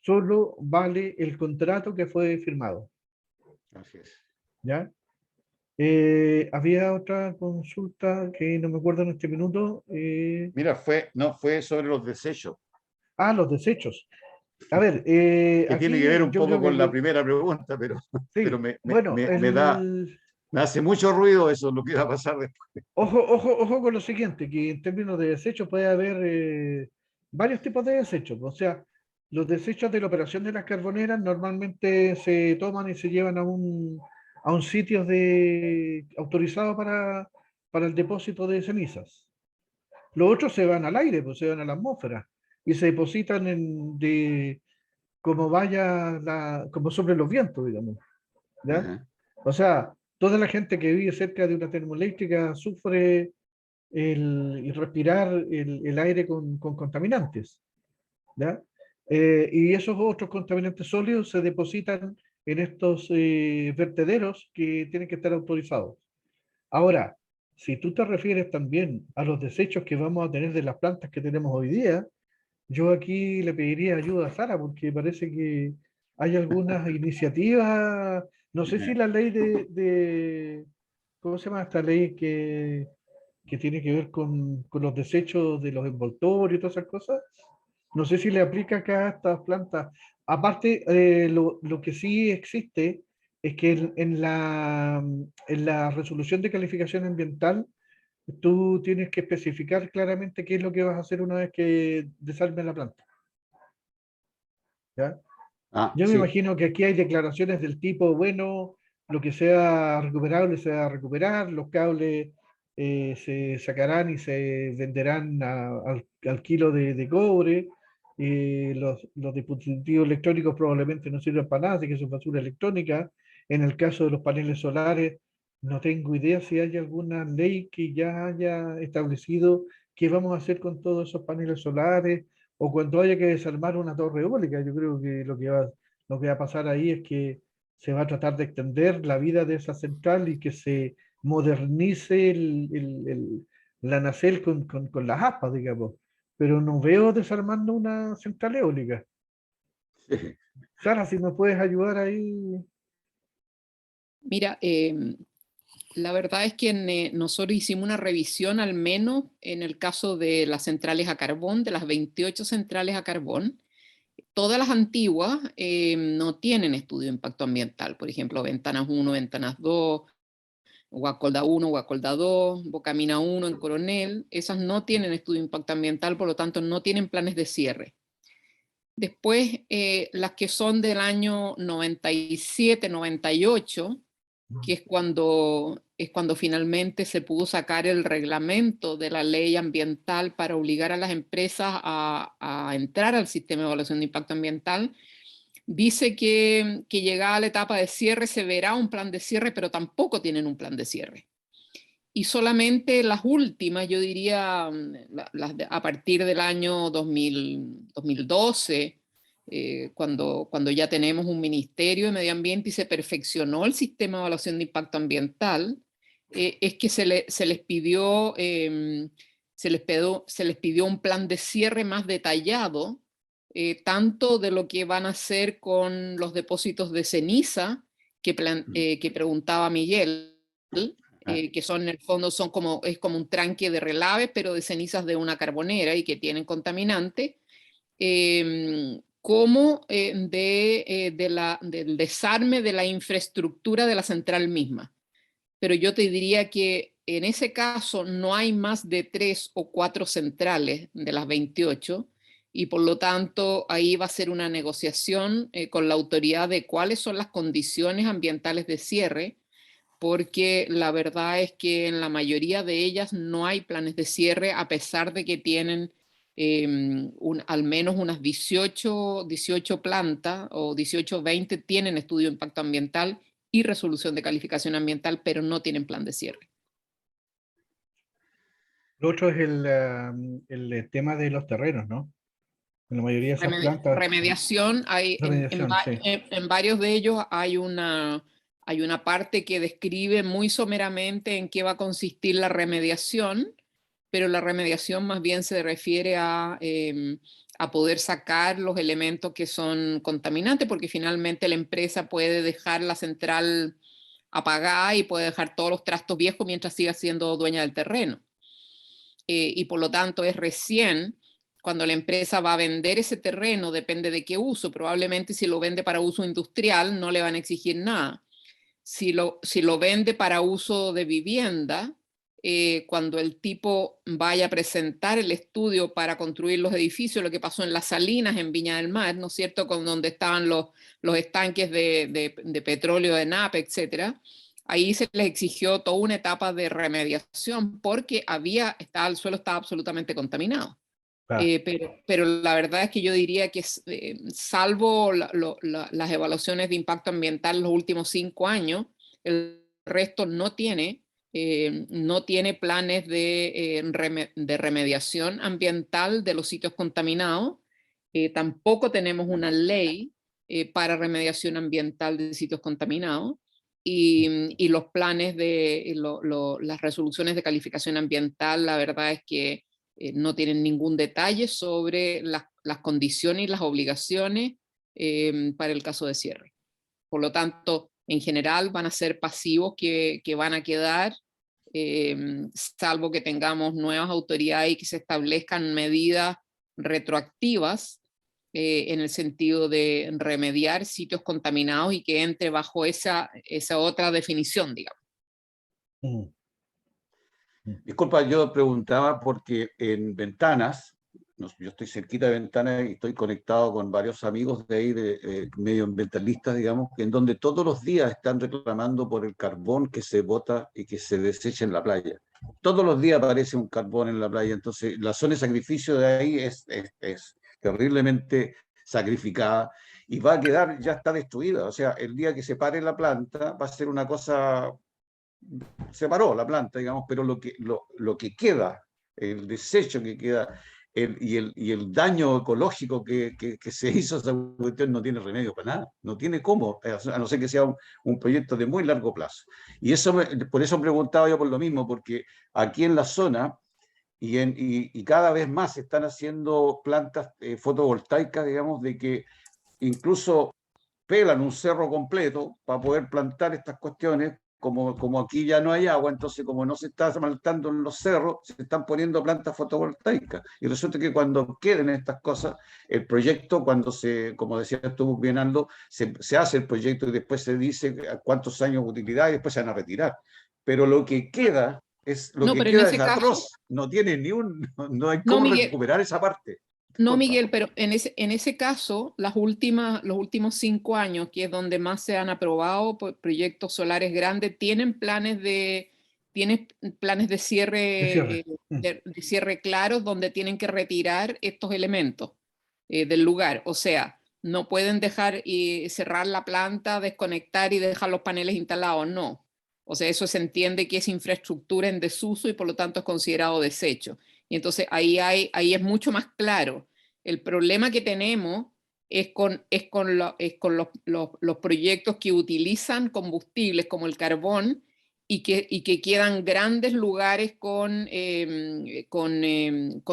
solo vale el contrato que fue firmado, Así es. ¿ya? Había otra consulta que no me acuerdo en este minuto. Mira, no fue sobre los desechos, Los desechos. A ver, que tiene que aquí ver un yo poco creo que con la primera pregunta, pero sí, bueno, me hace mucho ruido eso, lo que iba a pasar después. ojo con lo siguiente, que en términos de desechos puede haber varios tipos de desechos. O sea, los desechos de la operación de las carboneras normalmente se toman y se llevan a un sitio autorizado para el depósito de cenizas. Los otros se van al aire, pues se van a la atmósfera y se depositan como como sobre los vientos, digamos, ¿ya? Ajá. O sea, toda la gente que vive cerca de una termoeléctrica sufre y respirar el aire con contaminantes, ¿ya? Y esos otros contaminantes sólidos se depositan en estos vertederos que tienen que estar autorizados. Ahora, si tú te refieres también a los desechos que vamos a tener de las plantas que tenemos hoy día, yo aquí le pediría ayuda a Sara porque parece que hay algunas iniciativas, no sé si la ley ¿cómo se llama esta ley que tiene que ver con los desechos de los envoltorios y todas esas cosas? No sé si le aplica acá a estas plantas. Aparte, lo que sí existe es que en la resolución de calificación ambiental, tú tienes que especificar claramente qué es lo que vas a hacer una vez que desarmes la planta, ¿ya? Yo me Sí, imagino que aquí hay declaraciones del tipo, bueno, lo que sea recuperable se va a recuperar, los cables se sacarán y se venderán al kilo de cobre, los dispositivos electrónicos probablemente no sirven para nada, así que eso es basura electrónica. En el caso de los paneles solares, no tengo idea si hay alguna ley que ya haya establecido qué vamos a hacer con todos esos paneles solares, o cuando haya que desarmar una torre eólica. Yo creo que lo que va a pasar ahí es que se va a tratar de extender la vida de esa central y que se modernice la nacel con las aspas, digamos. Pero no veo desarmando una central eólica. sí. Sara, si me puedes ayudar ahí. Mira, la verdad es que nosotros hicimos una revisión, al menos en el caso de las centrales a carbón, de las 28 centrales a carbón. Todas las antiguas no tienen estudio de impacto ambiental. Por ejemplo, Ventanas 1, Ventanas 2, Guacolda 1, Guacolda 2, Bocamina 1 en Coronel. Esas no tienen estudio de impacto ambiental, por lo tanto no tienen planes de cierre. Después, las que son del año 97, 98, que es cuando es cuando finalmente se pudo sacar el reglamento de la ley ambiental para obligar a las empresas a entrar al sistema de evaluación de impacto ambiental, dice que llegada la etapa de cierre se verá un plan de cierre, pero tampoco tienen un plan de cierre. Y solamente las últimas, yo diría, a partir del año 2012, cuando ya tenemos un Ministerio de Medio Ambiente y se perfeccionó el sistema de evaluación de impacto ambiental, es que se les pidió un plan de cierre más detallado, tanto de lo que van a hacer con los depósitos de ceniza que preguntaba Miguel, que son en el fondo es como un tranque de relaves, pero de cenizas de una carbonera y que tienen contaminante, como del desarme de la infraestructura de la central misma. Pero yo te diría que en ese caso no hay más de 3 o 4 centrales de las 28, y por lo tanto ahí va a ser una negociación con la autoridad de cuáles son las condiciones ambientales de cierre, porque la verdad es que en la mayoría de ellas no hay planes de cierre, a pesar de que tienen al menos unas 18 plantas o 18 o 20 tienen estudio de impacto ambiental y resolución de calificación ambiental, pero no tienen plan de cierre. Lo otro es el tema de los terrenos, ¿no? En la mayoría de esas plantas. Remediación, en varios de ellos hay una parte que describe muy someramente en qué va a consistir la remediación, pero la remediación más bien se refiere a poder sacar los elementos que son contaminantes, porque finalmente la empresa puede dejar la central apagada y puede dejar todos los trastos viejos mientras siga siendo dueña del terreno. Y por lo tanto es recién cuando la empresa va a vender ese terreno, depende de qué uso, probablemente si lo vende para uso industrial no le van a exigir nada. Si lo vende para uso de vivienda, cuando el tipo vaya a presentar el estudio para construir los edificios, lo que pasó en Las Salinas, en Viña del Mar, ¿no es cierto?, con donde estaban los estanques de petróleo de NAP, etcétera, ahí se les exigió toda una etapa de remediación porque el suelo estaba absolutamente contaminado. Claro. Pero la verdad es que yo diría que salvo las evaluaciones de impacto ambiental los últimos 5 años, el resto no tiene planes de remediación ambiental de los sitios contaminados. Tampoco tenemos una ley para remediación ambiental de sitios contaminados. Y los planes las resoluciones de calificación ambiental, la verdad es que no tienen ningún detalle sobre las condiciones y las obligaciones para el caso de cierre. Por lo tanto, en general van a ser pasivos que van a quedar, salvo que tengamos nuevas autoridades y que se establezcan medidas retroactivas en el sentido de remediar sitios contaminados y que entre bajo esa otra definición, digamos. Disculpa, yo preguntaba porque en Ventanas, yo estoy cerquita de Ventanas y estoy conectado con varios amigos de ahí, de medioambientalistas, digamos, en donde todos los días están reclamando por el carbón que se bota y que se desecha en la playa. Todos los días aparece un carbón en la playa, entonces la zona de sacrificio de ahí es terriblemente sacrificada y va a quedar, ya está destruida. O sea, el día que se pare la planta va a ser una cosa... Se paró la planta, digamos, pero lo que queda, el desecho que queda y el daño ecológico que se hizo, esa cuestión no tiene remedio para nada, no tiene cómo, a no ser que sea un proyecto de muy largo plazo. Y por eso preguntaba yo por lo mismo, porque aquí en la zona, y cada vez más se están haciendo plantas fotovoltaicas, digamos, de que incluso pelan un cerro completo para poder plantar estas cuestiones. Como aquí ya no hay agua, entonces como no se está maltando en los cerros, se están poniendo plantas fotovoltaicas. Y resulta que cuando queden estas cosas, el proyecto, como decías tú bien, Aldo, se hace el proyecto y después se dice cuántos años de utilidad y después se van a retirar. Pero lo que queda es atroz. No tiene no hay cómo recuperar esa parte. No, Por Miguel, favor. pero en ese caso, los últimos 5 años, que es donde más se han aprobado proyectos solares grandes, tienen planes de De cierre, cierre. Mm. de cierre claros donde tienen que retirar estos elementos del lugar. O sea, no pueden dejar y cerrar la planta, desconectar y dejar los paneles instalados, no. O sea, eso se entiende que es infraestructura en desuso y por lo tanto es considerado desecho. Y entonces ahí es mucho más claro. El problema que tenemos es con los proyectos que utilizan combustibles como el carbón y que quedan grandes lugares con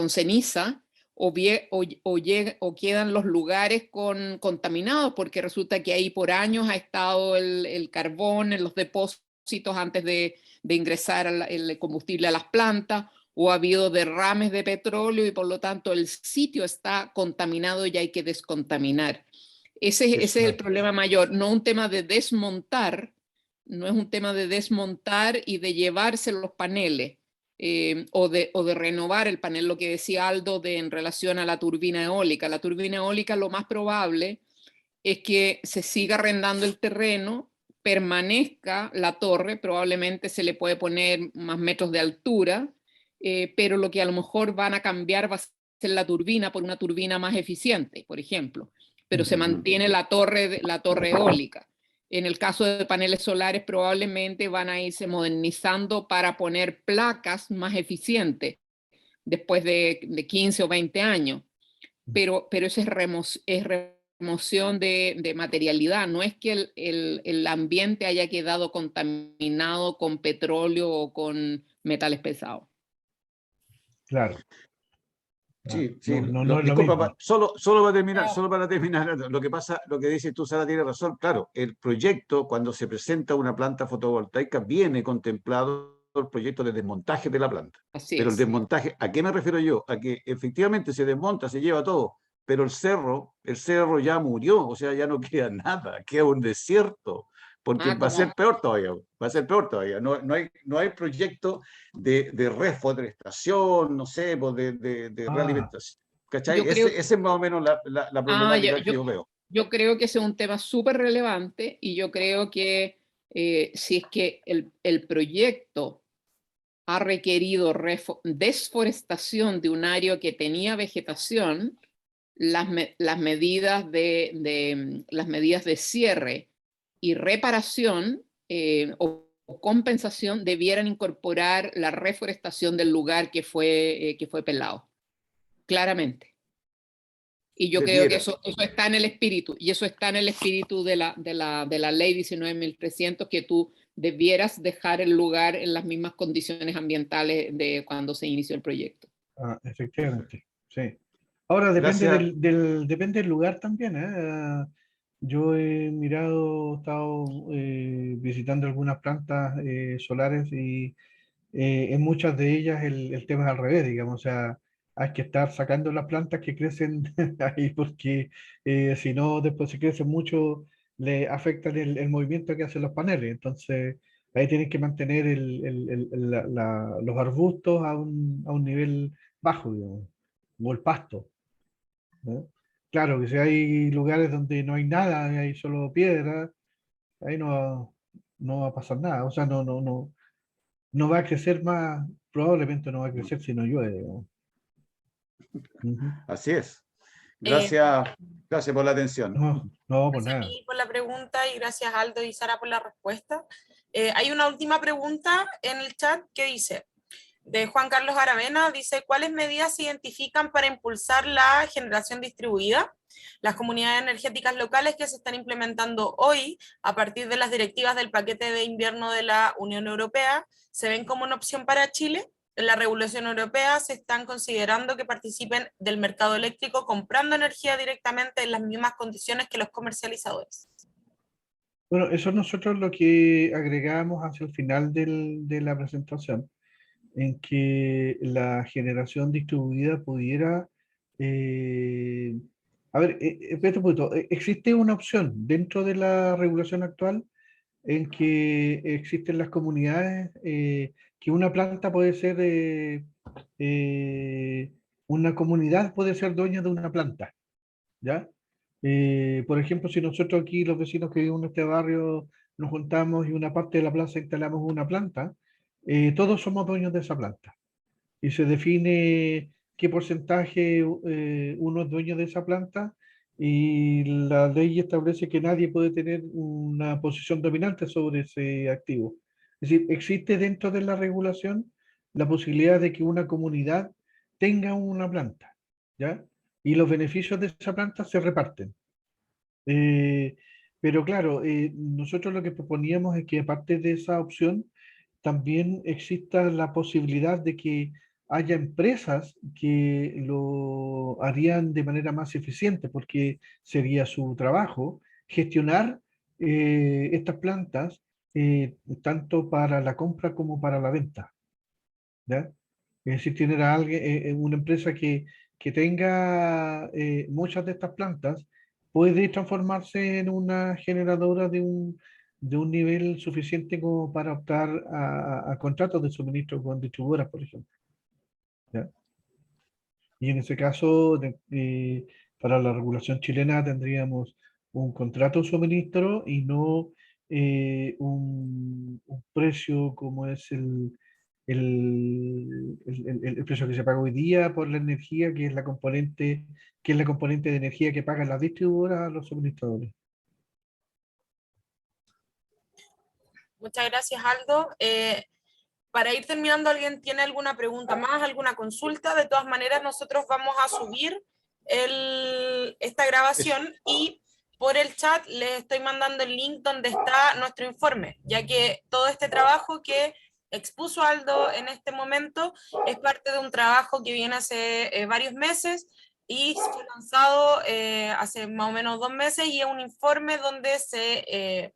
ceniza o quedan los lugares contaminados porque resulta que ahí por años ha estado el carbón en los depósitos antes de ingresar el combustible a las plantas, o ha habido derrames de petróleo y por lo tanto el sitio está contaminado y hay que descontaminar. Ese es el problema mayor, no un tema de desmontar, no es un tema de desmontar y de llevarse los paneles o de renovar el panel, lo que decía Aldo en relación a la turbina eólica. La turbina eólica lo más probable es que se siga arrendando el terreno, permanezca la torre, probablemente se le puede poner más metros de altura, pero lo que a lo mejor van a cambiar va a ser la turbina por una turbina más eficiente, por ejemplo, pero se mantiene la torre eólica. En el caso de paneles solares probablemente van a irse modernizando para poner placas más eficientes después de 15 o 20 años, pero eso es remoción de materialidad, no es que el ambiente haya quedado contaminado con petróleo o con metales pesados. Claro. Sí, sí, No es lo disculpa, mismo. solo para terminar, lo que pasa, lo que dices tú, Sara, tiene razón. Claro, el proyecto, cuando se presenta una planta fotovoltaica, viene contemplado el proyecto de desmontaje de la planta. Así Pero el es. desmontaje, ¿a qué me refiero yo? A que efectivamente se desmonta, se lleva todo, pero el cerro ya murió, o sea, ya no queda nada, queda un desierto, porque va a ser peor todavía, va a ser peor todavía. No hay proyecto de reforestación, no sé, pues de realimentación. ¿Cachai? Yo creo, Ese es más o menos la problemática que yo veo. yo creo que ese es un tema súper relevante y yo creo que si es que el proyecto ha requerido desforestación de un área que tenía vegetación, las medidas de cierre y reparación o compensación debieran incorporar la reforestación del lugar que fue pelado, claramente. Y yo creo que Debiera. eso está en el espíritu, y eso está en el espíritu de la ley 19.300, que tú debieras dejar el lugar en las mismas condiciones ambientales de cuando se inició el proyecto. Efectivamente, sí. Ahora depende Gracias. depende del lugar también, ¿eh? Yo he estado visitando algunas plantas solares y en muchas de ellas el tema es al revés, digamos, o sea, hay que estar sacando las plantas que crecen ahí porque si no, después si crecen mucho, le afectan el movimiento que hacen los paneles. Entonces, ahí tienen que mantener los arbustos a un nivel bajo, digamos, o el pasto, ¿no? Claro que si hay lugares donde no hay nada, hay solo piedra, ahí no va a pasar nada. O sea, no va a crecer más, probablemente no va a crecer si no llueve, digamos. Ujú. Así es. Eh, Gracias por la atención. No, pues Gracias, nada. Miguel, por la pregunta y gracias, Aldo y Sara, por la respuesta. Hay una última pregunta en el chat que dice, de Juan Carlos Aravena, dice, ¿cuáles medidas se identifican para impulsar la generación distribuida? Las comunidades energéticas locales que se están implementando hoy a partir de las directivas del paquete de invierno de la Unión Europea, ¿se ven como una opción para Chile? En la regulación europea se están considerando que participen del mercado eléctrico comprando energía directamente en las mismas condiciones que los comercializadores. Bueno, eso nosotros lo que agregamos hacia el final de la presentación, en que la generación distribuida pudiera... a ver, espérate un poquito. Existe una opción dentro de la regulación actual en que existen las comunidades que una planta puede ser una comunidad puede ser dueña de una planta, ¿ya? Por ejemplo, si nosotros aquí, los vecinos que vivimos en este barrio, nos juntamos y una parte de la plaza instalamos una planta, todos somos dueños de esa planta. Y se define qué porcentaje uno es dueño de esa planta, y la ley establece que nadie puede tener una posición dominante sobre ese activo. Es decir, existe dentro de la regulación la posibilidad de que una comunidad tenga una planta, ¿ya? Y los beneficios de esa planta se reparten. Eh, pero claro, nosotros lo que proponíamos es que aparte de esa opción, también exista la posibilidad de que haya empresas que lo harían de manera más eficiente, porque sería su trabajo gestionar estas plantas, tanto para la compra como para la venta, ¿ya? Es decir, tener a alguien, una empresa que tenga muchas de estas plantas, puede transformarse en una generadora de un nivel suficiente como para optar a contratos de suministro con distribuidoras, por ejemplo, ¿ya? Y en ese caso, para la regulación chilena tendríamos un contrato de suministro y no un precio como es el precio que se paga hoy día por la energía, que es la componente de energía que pagan las distribuidoras a los suministradores. Muchas gracias, Aldo. Para ir terminando, ¿alguien tiene alguna pregunta más, alguna consulta? De todas maneras, nosotros vamos a subir esta grabación y por el chat les estoy mandando el link donde está nuestro informe, ya que todo este trabajo que expuso Aldo en este momento es parte de un trabajo que viene hace varios meses y fue lanzado hace más o menos 2 meses, y es un informe donde se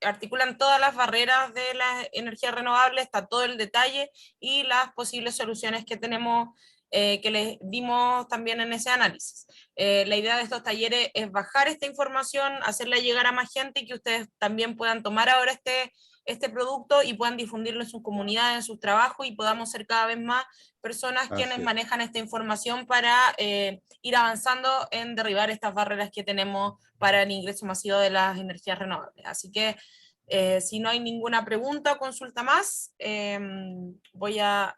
articulan todas las barreras de las energías renovables, está todo el detalle y las posibles soluciones que tenemos, que les dimos también en ese análisis. La idea de estos talleres es bajar esta información, hacerla llegar a más gente y que ustedes también puedan tomar ahora este producto y puedan difundirlo en sus comunidades, en sus trabajos, y podamos ser cada vez más personas quienes manejan esta información para ir avanzando en derribar estas barreras que tenemos para el ingreso masivo de las energías renovables. Así que si no hay ninguna pregunta o consulta más, voy a